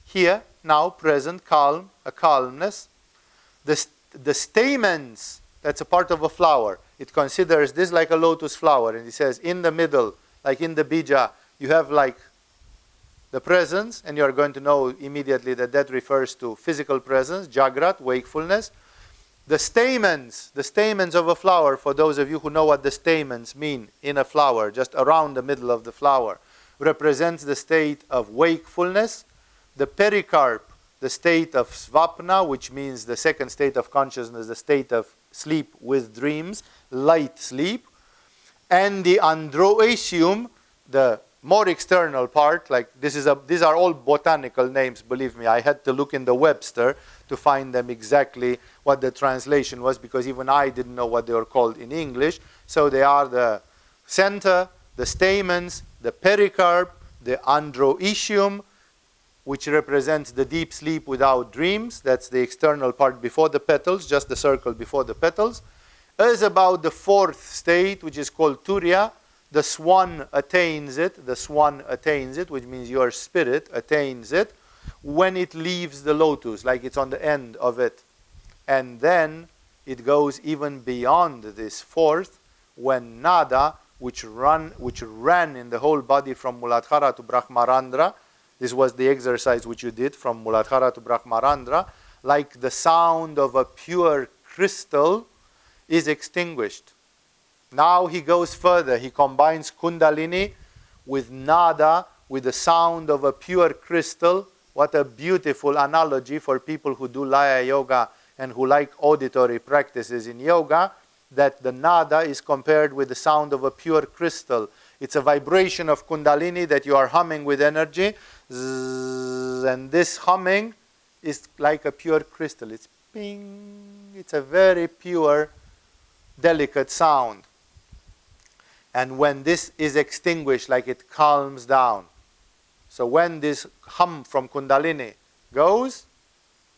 here, now, present, calm, a calmness. The stamens, that's a part of a flower. It considers this like a lotus flower. And it says in the middle, like in the bija, you have like the presence, and you are going to know immediately that that refers to physical presence, jagrat, wakefulness. The stamens of a flower, for those of you who know what the stamens mean in a flower, just around the middle of the flower, represents the state of wakefulness. The pericarp, the state of svapna, which means the second state of consciousness, the state of sleep with dreams, light sleep. And the androecium, the more external part, like these are all botanical names, believe me. I had to look in the Webster to find them exactly what the translation was, because even I didn't know what they were called in English. So they are the center, the stamens, the pericarp, the androecium, which represents the deep sleep without dreams. That's the external part before the petals, just the circle before the petals. As about the 4th state, which is called Turiya, the swan attains it, which means your spirit attains it, when it leaves the lotus, like it's on the end of it. And then it goes even beyond this 4th, when nada, which ran in the whole body from Muladhara to Brahmarandra, this was the exercise which you did from Muladhara to Brahmarandra, like the sound of a pure crystal, is extinguished. Now he goes further. He combines Kundalini with nada, with the sound of a pure crystal. What a beautiful analogy for people who do Laya Yoga and who like auditory practices in yoga, that the nada is compared with the sound of a pure crystal. It's a vibration of Kundalini that you are humming with energy. Zzz, and this humming is like a pure crystal. It's ping. It's a very pure, delicate sound. And when this is extinguished, like it calms down. So when this hum from Kundalini goes,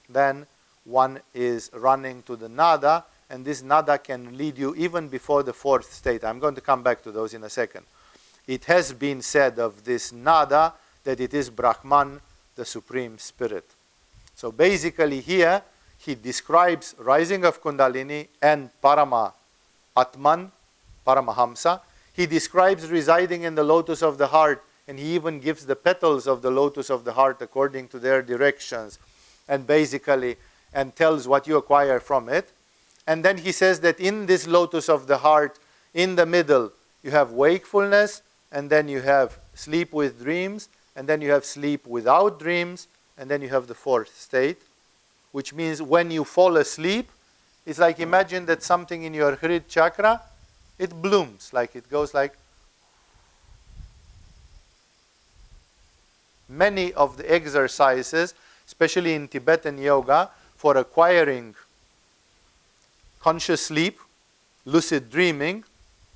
then one is running to the nada, and this nada can lead you even before the 4th state. I'm going to come back to those in a second. It has been said of this nada that it is Brahman, the Supreme Spirit. So basically here, he describes rising of Kundalini and Parama Atman, Paramahamsa. He describes residing in the lotus of the heart, and he even gives the petals of the lotus of the heart according to their directions, and basically, and tells what you acquire from it. And then he says that in this lotus of the heart, in the middle, you have wakefulness, and then you have sleep with dreams, and then you have sleep without dreams, and then you have the fourth state, which means when you fall asleep, it's like imagine that something in your Hrid chakra, it blooms, like it goes like. Many of the exercises, especially in Tibetan yoga, for acquiring conscious sleep, lucid dreaming,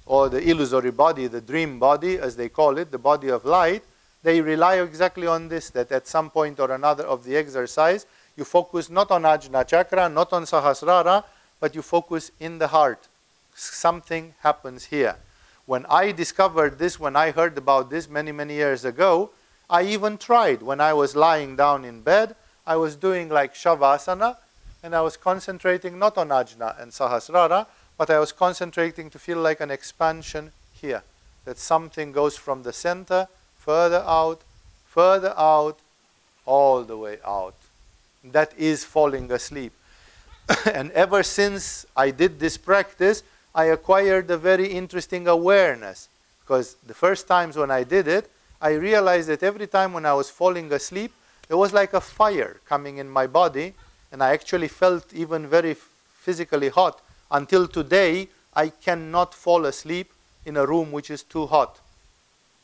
or the illusory body, the dream body, as they call it, the body of light, they rely exactly on this, that at some point or another of the exercise, you focus not on Ajna Chakra, not on Sahasrara, but you focus in the heart. Something happens here. When I discovered this, when I heard about this many, many years ago, I even tried. When I was lying down in bed, I was doing like Shavasana, and I was concentrating not on Ajna and Sahasrara, but I was concentrating to feel like an expansion here. That something goes from the center, further out, all the way out. That is falling asleep. And ever since I did this practice, I acquired a very interesting awareness. Because the first times when I did it, I realized that every time when I was falling asleep, there was like a fire coming in my body, and I actually felt even very physically hot. Until today, I cannot fall asleep in a room which is too hot.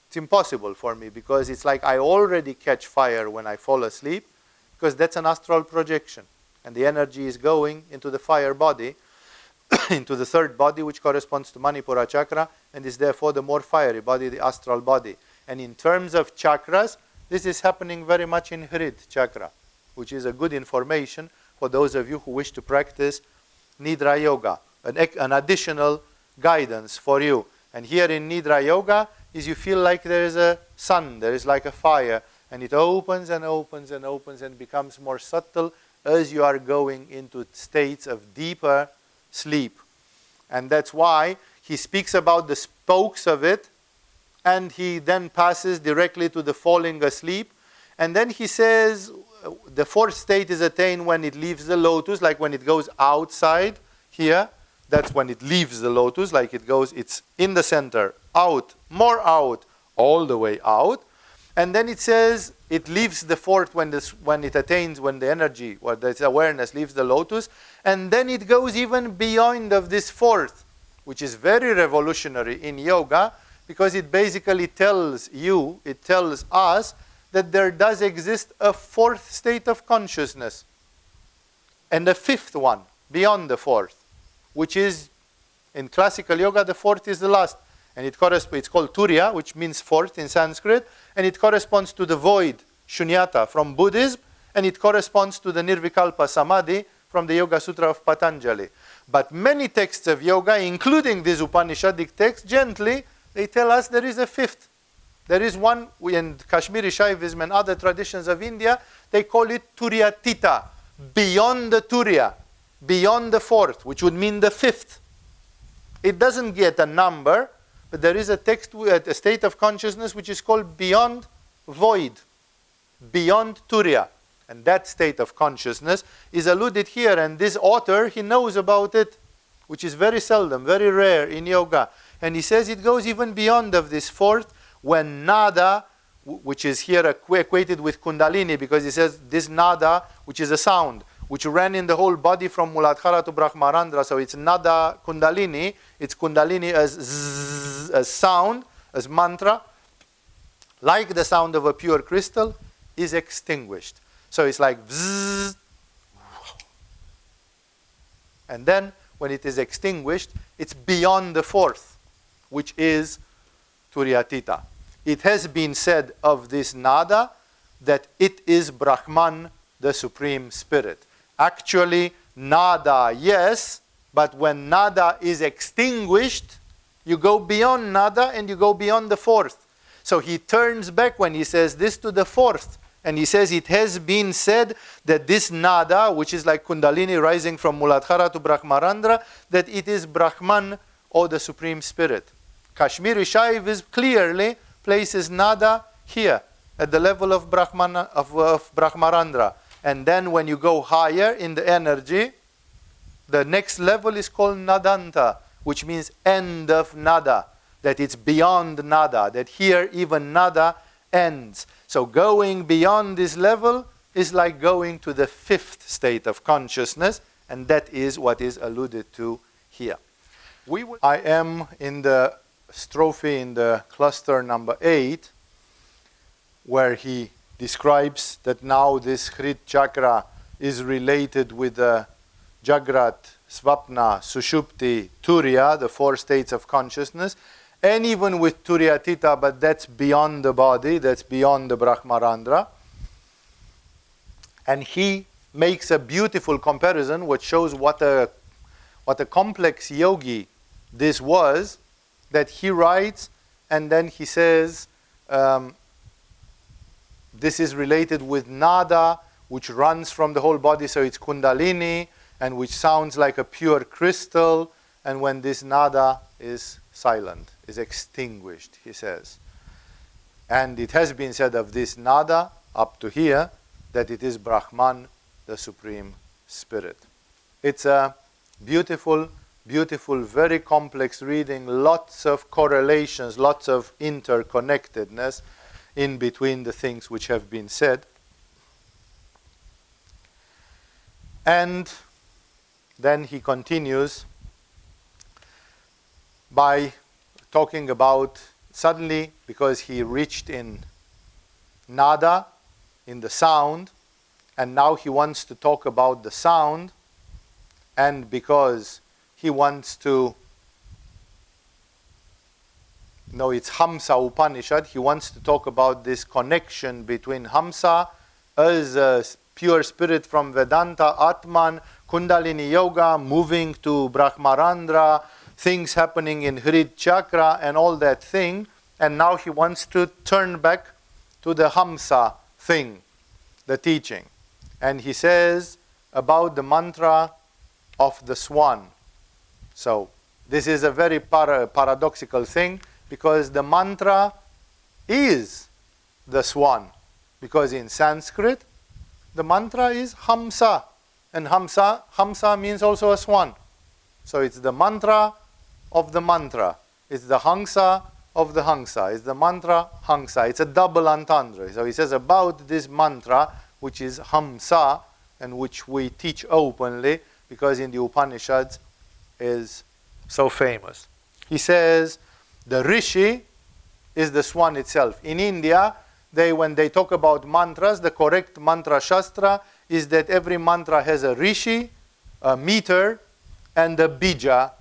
It's impossible for me, because it's like I already catch fire when I fall asleep, because that's an astral projection. And the energy is going into the fire body, into the third body, which corresponds to Manipura chakra, and is therefore the more fiery body, the astral body. And in terms of chakras, this is happening very much in Hrid chakra, which is a good information for those of you who wish to practice Nidra Yoga, an additional guidance for you. And here in Nidra Yoga is you feel like there is a sun, there is like a fire, and it opens and opens and opens and becomes more subtle as you are going into states of deeper sleep. And that's why he speaks about the spokes of it, and he then passes directly to the falling asleep. And then he says the fourth state is attained when it leaves the lotus, like when it goes outside here. That's when it leaves the lotus, like it goes, it's in the center, out, more out, all the way out. And then it says it leaves the fourth when it attains, when the energy, or this awareness leaves the lotus. And then it goes even beyond of this fourth, which is very revolutionary in yoga, because it basically tells you, it tells us, that there does exist a fourth state of consciousness. And a fifth one, beyond the fourth, which is, in classical yoga, the fourth is the last. And it's called Turiya, which means fourth in Sanskrit, and it corresponds to the void, Shunyata, from Buddhism, and it corresponds to the Nirvikalpa Samadhi from the Yoga Sutra of Patanjali. But many texts of yoga, including this Upanishadic text, gently, they tell us there is a fifth. There is one, in Kashmiri Shaivism and other traditions of India, they call it Turiyatita, beyond the Turiya, beyond the fourth, which would mean the fifth. It doesn't get a number, but there is a text, a state of consciousness which is called beyond void, beyond Turiya. And that state of consciousness is alluded here, and this author, he knows about it, which is very seldom, very rare in yoga. And he says it goes even beyond of this fourth, when nada, which is here equated with kundalini, because he says this nada, which is a sound, which ran in the whole body from Muladhara to Brahmarandra, so it's nada kundalini, it's kundalini as zzz, as sound, as mantra, like the sound of a pure crystal, is extinguished. So it's like bzzz, and then when it is extinguished, it's beyond the fourth, which is Turiyatita. It has been said of this nada that it is Brahman, the Supreme Spirit. Actually, nada, yes, but when nada is extinguished, you go beyond nada and you go beyond the fourth. So he turns back when he says this to the fourth, And he says, it has been said that this nada, which is like Kundalini rising from Muladhara to Brahmarandra, that it is Brahman or the Supreme Spirit. Kashmiri Shaivism clearly places nada here, at the level of Brahmarandra. And then when you go higher in the energy, the next level is called Nadanta, which means end of nada, that it's beyond nada, that here even nada ends. So going beyond this level is like going to the fifth state of consciousness, and that is what is alluded to here. I am in the strophe in the cluster number 8, where he describes that now this Hrit chakra is related with the Jagrat, Svapna, Sushupti, Turiya, the 4 states of consciousness, and even with Turiyatita, but that's beyond the body, that's beyond the Brahmarandra. And he makes a beautiful comparison which shows what a complex yogi this was, that he writes, and then he says, this is related with nada, which runs from the whole body, so it's Kundalini, and which sounds like a pure crystal, and when this nada is silent, is extinguished, he says. And it has been said of this nada, up to here, that it is Brahman, the Supreme Spirit. It's a beautiful, beautiful, very complex reading, lots of correlations, lots of interconnectedness in between the things which have been said. And then he continues by talking about, suddenly, because he reached in nada, in the sound, and now he wants to talk about the sound, and because he wants to, no, it's Hamsa Upanishad, he wants to talk about this connection between Hamsa as a pure spirit from Vedanta, Atman, Kundalini Yoga, moving to Brahmarandra, things happening in Hrit Chakra and all that thing. And now he wants to turn back to the Hamsa thing, the teaching. And he says about the mantra of the swan. So this is a very paradoxical thing, because the mantra is the swan. Because in Sanskrit, the mantra is Hamsa. And Hamsa means also a swan. So it's the mantra of the mantra. It's the Hangsa of the Hangsa. It's the mantra Hangsa. It's a double entendre. So he says about this mantra, which is Hamsa, and which we teach openly, because in the Upanishads is so famous. He says the Rishi is the swan itself. In India, when they talk about mantras, the correct mantra shastra is that every mantra has a Rishi, a meter, and a bija,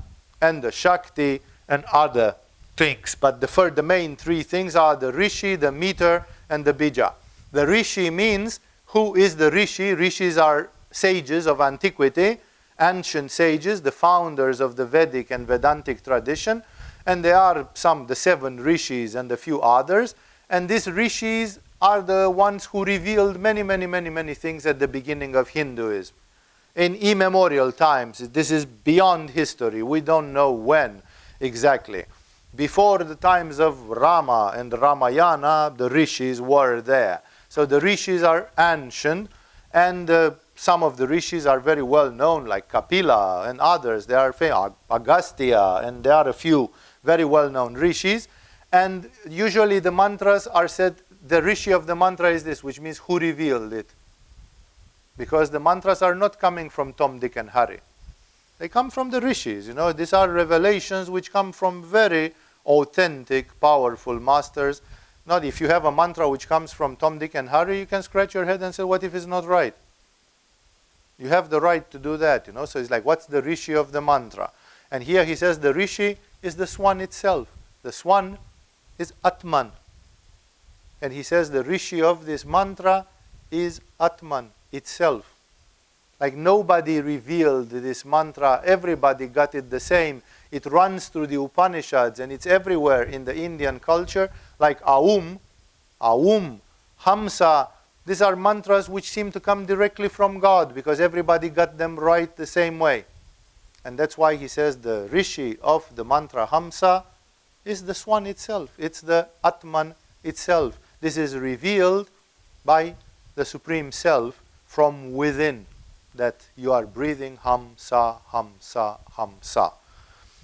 and the Shakti, and other things. But the main 3 things are the Rishi, the meter, and the bija. The Rishi means, who is the Rishi? Rishis are sages of antiquity, ancient sages, the founders of the Vedic and Vedantic tradition. And there are the 7 Rishis and a few others. And these Rishis are the ones who revealed many, many, many, many things at the beginning of Hinduism. In immemorial times, this is beyond history. We don't know when exactly. Before the times of Rama and Ramayana, the Rishis were there. So the Rishis are ancient, and some of the Rishis are very well known, like Kapila and others. They are famous, Agastya, and there are a few very well known Rishis. And usually the mantras are said, the Rishi of the mantra is this, which means who revealed it. Because the mantras are not coming from Tom, Dick, and Harry. They come from the Rishis. These are revelations which come from very authentic, powerful masters. Not if you have a mantra which comes from Tom, Dick, and Harry, you can scratch your head and say, what if it's not right? You have the right to do that, So it's like, what's the Rishi of the mantra? And here he says the Rishi is the swan itself. The swan is Atman. And he says the Rishi of this mantra is Atman itself. Like nobody revealed this mantra, everybody got it the same. It runs through the Upanishads and it's everywhere in the Indian culture, like Aum, Hamsa, These are mantras which seem to come directly from God because everybody got them right the same way. And that's why he says the Rishi of the mantra Hamsa is the Swan itself. It's the Atman itself. This is revealed by the Supreme Self from within, that you are breathing Hamsa, Hamsa, Hamsa.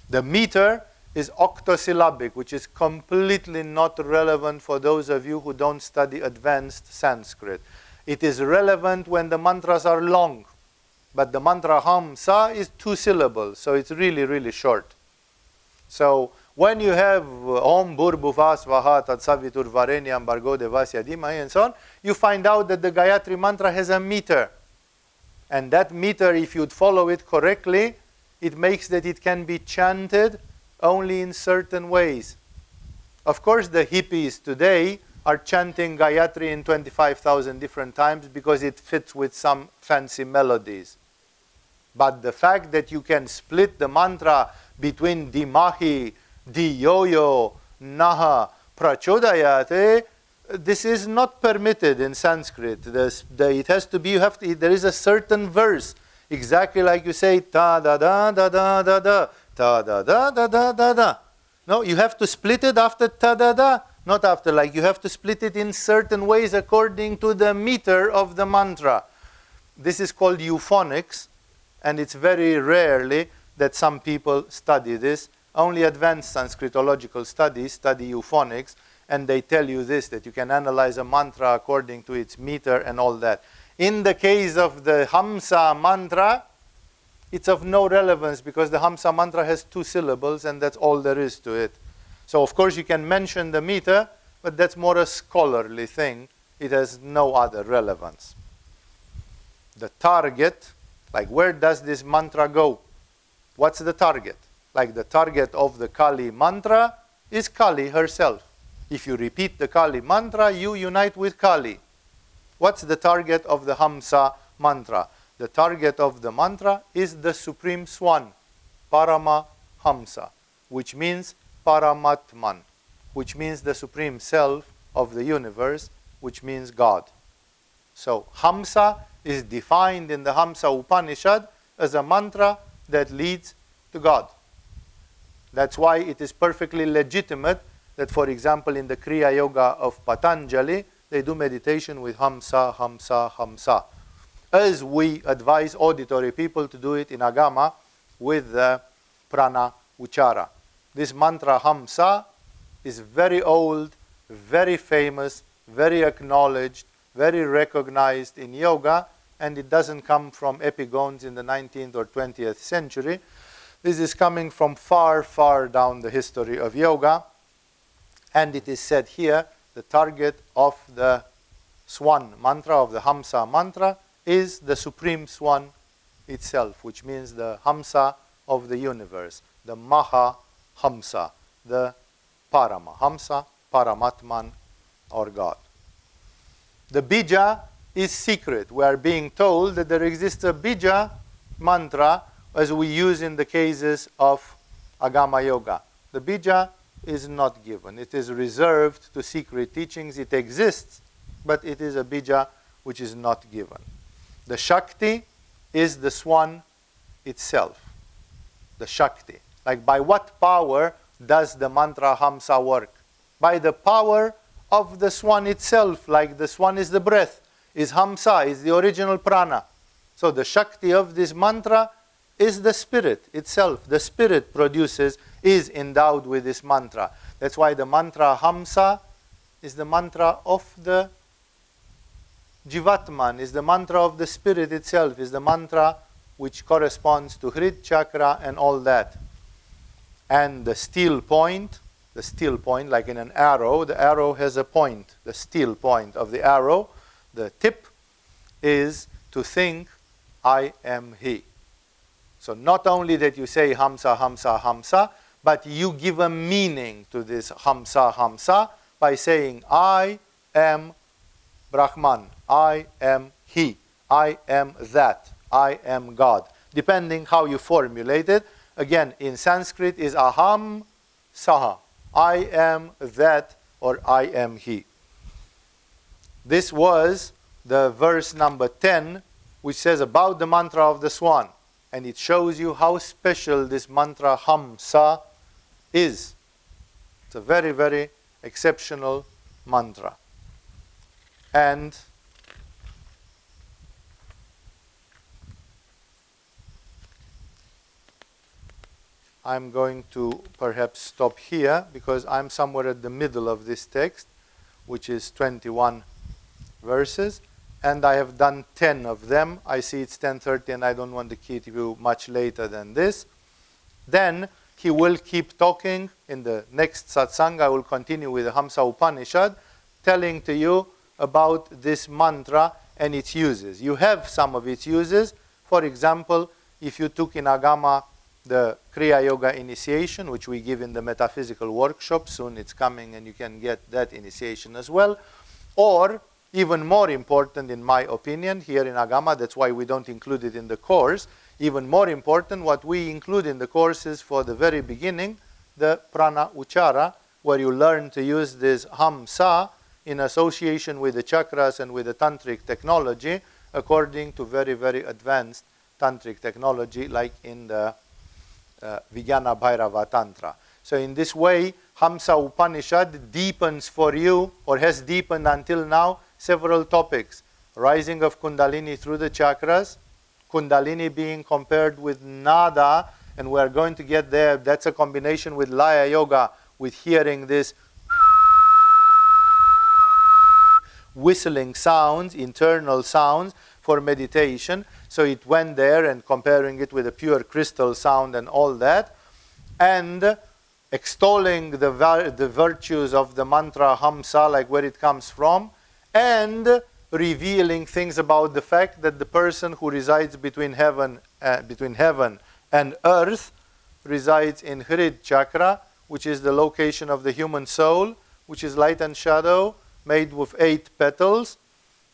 The meter is octosyllabic, which is completely not relevant for those of you who don't study advanced Sanskrit. It is relevant when the mantras are long, but the mantra Hamsa is 2 syllables, so it's really, really short. So when you have Om Bhurbhuva Svaha Tat Savitur Varenyam Bargo Devasya Dhimahi and so on, you find out that the Gayatri mantra has a meter. And that meter, if you'd follow it correctly, it makes that it can be chanted only in certain ways. Of course, the hippies today are chanting Gayatri in 25,000 different times because it fits with some fancy melodies. But the fact that you can split the mantra between Dimahi, Diyoyo, Naha, Prachodayate, this is not permitted in Sanskrit. It has to be, there is a certain verse, exactly like you say, ta da da da da da da, ta da da da da da da. No, you have to split it after ta da da, not after, like you have to split it in certain ways according to the meter of the mantra. This is called euphonics, and it's very rarely that some people study this. Only advanced Sanskritological studies study euphonics, and they tell you this, that you can analyze a mantra according to its meter and all that. In the case of the Hamsa mantra, it's of no relevance because the Hamsa mantra has 2 syllables and that's all there is to it. So of course you can mention the meter, but that's more a scholarly thing. It has no other relevance. The target, like where does this mantra go? What's the target? Like the target of the Kali mantra is Kali herself. If you repeat the Kali mantra, you unite with Kali. What's the target of the Hamsa mantra? The target of the mantra is the Supreme Swan, Parama Hamsa, which means Paramatman, which means the Supreme Self of the universe, which means God. So Hamsa is defined in the Hamsa Upanishad as a mantra that leads to God. That's why it is perfectly legitimate that, for example, in the Kriya Yoga of Patanjali, they do meditation with Hamsa, Hamsa, Hamsa. As we advise auditory people to do it in Agama with the Prana Uchara. This mantra Hamsa is very old, very famous, very acknowledged, very recognized in yoga, and it doesn't come from epigones in the 19th or 20th century. This is coming from far, far down the history of yoga. And it is said here, the target of the Swan mantra, of the Hamsa mantra, is the Supreme Swan itself, which means the Hamsa of the universe, the Maha Hamsa, the Parama Hamsa, Paramatman, or God. The Bija is secret. We are being told that there exists a Bija mantra as we use in the cases of Agama Yoga. The Bija is not given. It is reserved to secret teachings. It exists, but it is a Bija which is not given. The Shakti is the Swan itself. The Shakti. Like by what power does the mantra Hamsa work? By the power of the Swan itself. Like the Swan is the breath, is Hamsa, is the original prana. So the Shakti of this mantra is the spirit itself. The spirit produces, is endowed with this mantra. That's why the mantra Hamsa is the mantra of the Jivatman, is the mantra of the spirit itself, is the mantra which corresponds to Hrid chakra and all that. And the steel point, like in an arrow, the arrow has a point. The steel point of the arrow, the tip, is to think, I am He. So not only that you say Hamsa, Hamsa, Hamsa, but you give a meaning to this Hamsa, Hamsa by saying, I am Brahman, I am He, I am that, I am God. Depending how you formulate it. Again, in Sanskrit is Aham Saha, I am that, or I am He. This was the verse number 10, which says about the mantra of the swan. And it shows you how special this mantra Hamsa is. It's a very, very exceptional mantra. And I'm going to perhaps stop here because I'm somewhere at the middle of this text, which is 21 verses, and I have done 10 of them. I see it's 10:30 and I don't want to keep you much later than this. Then he will keep talking. In the next satsang, I will continue with the Hamsa Upanishad, telling to you about this mantra and its uses. You have some of its uses. For example, if you took in Agama the Kriya Yoga initiation, which we give in the metaphysical workshop, soon it's coming and you can get that initiation as well. Or, even more important in my opinion, here in Agama, that's why we don't include it in the course, even more important, what we include in the course is for the very beginning, the Prana Uchara, where you learn to use this Hamsa in association with the chakras and with the tantric technology, according to very, very advanced tantric technology, like in the Vijnana Bhairava Tantra. So in this way, Hamsa Upanishad deepens for you, or has deepened until now, several topics. Rising of Kundalini through the chakras, Kundalini being compared with Nada, and we're going to get there. That's a combination with Laya Yoga, with hearing this whistling sounds, internal sounds for meditation. So it went there and comparing it with a pure crystal sound and all that. And extolling the virtues of the mantra Hamsa, like where it comes from. And revealing things about the fact that the person who resides between heaven and earth resides in Hrid chakra, which is the location of the human soul, which is light and shadow, made with 8 petals.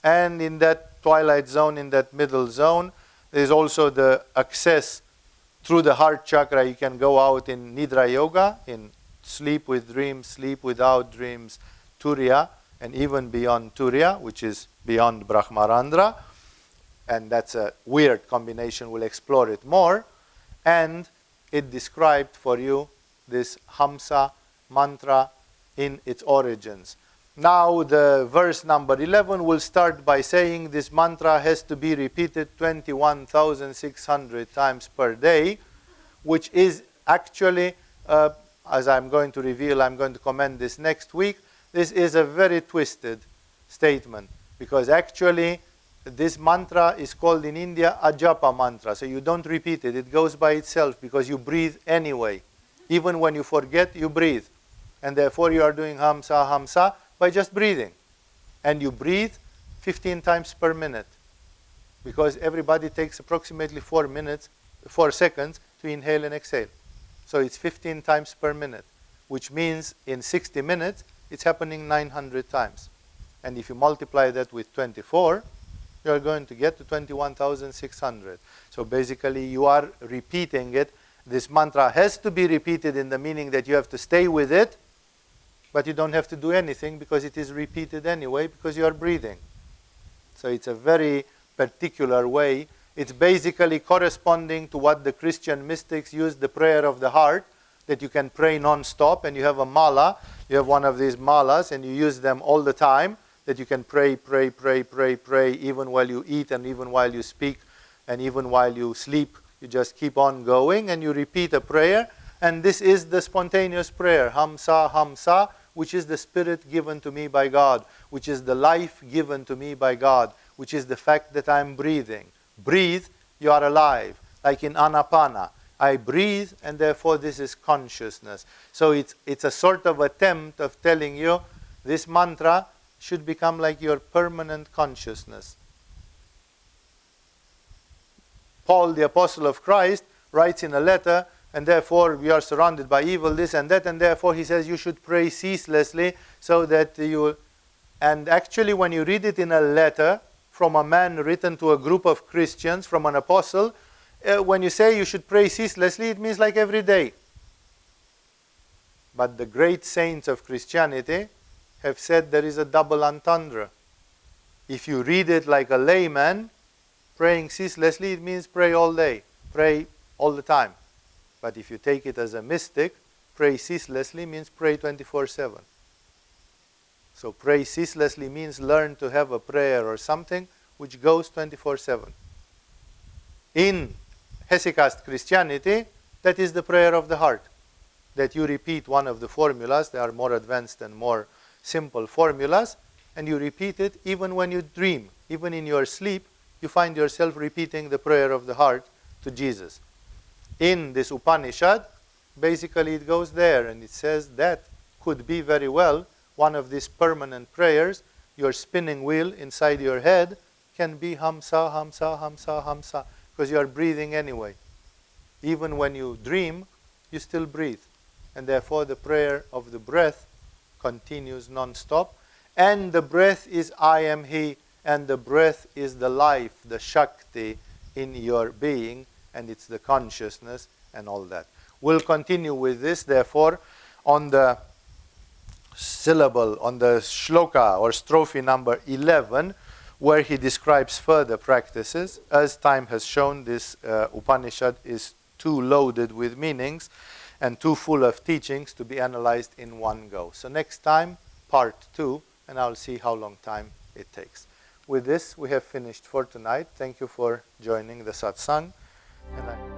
And in that twilight zone, in that middle zone, there is also the access through the heart chakra. You can go out in Nidra Yoga, in sleep with dreams, sleep without dreams, Turiya, and even beyond Turiya, which is beyond Brahmarandra. And that's a weird combination. We'll explore it more. And it described for you this Hamsa mantra in its origins. Now the verse number 11 will start by saying this mantra has to be repeated 21,600 times per day, which is actually, as I'm going to reveal, I'm going to comment this next week, this is a very twisted statement, because actually this mantra is called in India Ajapa mantra. So you don't repeat it, it goes by itself because you breathe anyway. Even when you forget, you breathe. And therefore you are doing Hamsa, Hamsa by just breathing. And you breathe 15 times per minute, because everybody takes approximately 4 seconds to inhale and exhale. So it's 15 times per minute, which means in 60 minutes, it's happening 900 times. And if you multiply that with 24, you are going to get to 21,600. So basically, you are repeating it. This mantra has to be repeated in the meaning that you have to stay with it, but you don't have to do anything because it is repeated anyway, because you are breathing. So it's a very particular way. It's basically corresponding to what the Christian mystics use, the prayer of the heart, that you can pray non-stop, and you have a mala, you have one of these malas, and you use them all the time, that you can pray, pray, pray, pray, pray, even while you eat, and even while you speak, and even while you sleep. You just keep on going, and you repeat a prayer, and this is the spontaneous prayer, Hamsa, Hamsa, which is the spirit given to me by God, which is the life given to me by God, which is the fact that I'm breathing. Breathe, you are alive. Like in Anapana, I breathe, and therefore this is consciousness. So it's a sort of attempt of telling you this mantra should become like your permanent consciousness. Paul, the apostle of Christ, writes in a letter, and therefore we are surrounded by evil, this and that, and therefore he says you should pray ceaselessly so that you... And actually when you read it in a letter from a man written to a group of Christians, from an apostle, when you say you should pray ceaselessly, it means like every day. But the great saints of Christianity have said there is a double entendre. If you read it like a layman, praying ceaselessly, it means pray all day, pray all the time. But if you take it as a mystic, pray ceaselessly means pray 24/7. So pray ceaselessly means learn to have a prayer or something which goes 24/7. In Hesychast Christianity, that is the prayer of the heart. That you repeat one of the formulas, they are more advanced and more simple formulas, and you repeat it even when you dream. Even in your sleep, you find yourself repeating the prayer of the heart to Jesus. In this Upanishad, basically it goes there, and it says that could be very well one of these permanent prayers. Your spinning wheel inside your head can be hamsa, hamsa, hamsa, hamsa, because you are breathing anyway. Even when you dream, you still breathe. And therefore the prayer of the breath continues non-stop. And the breath is I am He, and the breath is the life, the Shakti in your being, and it's the consciousness and all that. We'll continue with this, therefore, on the syllable, on the shloka or strophe number 11, where he describes further practices. As time has shown, this Upanishad is too loaded with meanings and too full of teachings to be analyzed in one go. So next time, part 2, and I'll see how long time it takes. With this, we have finished for tonight. Thank you for joining the satsang. And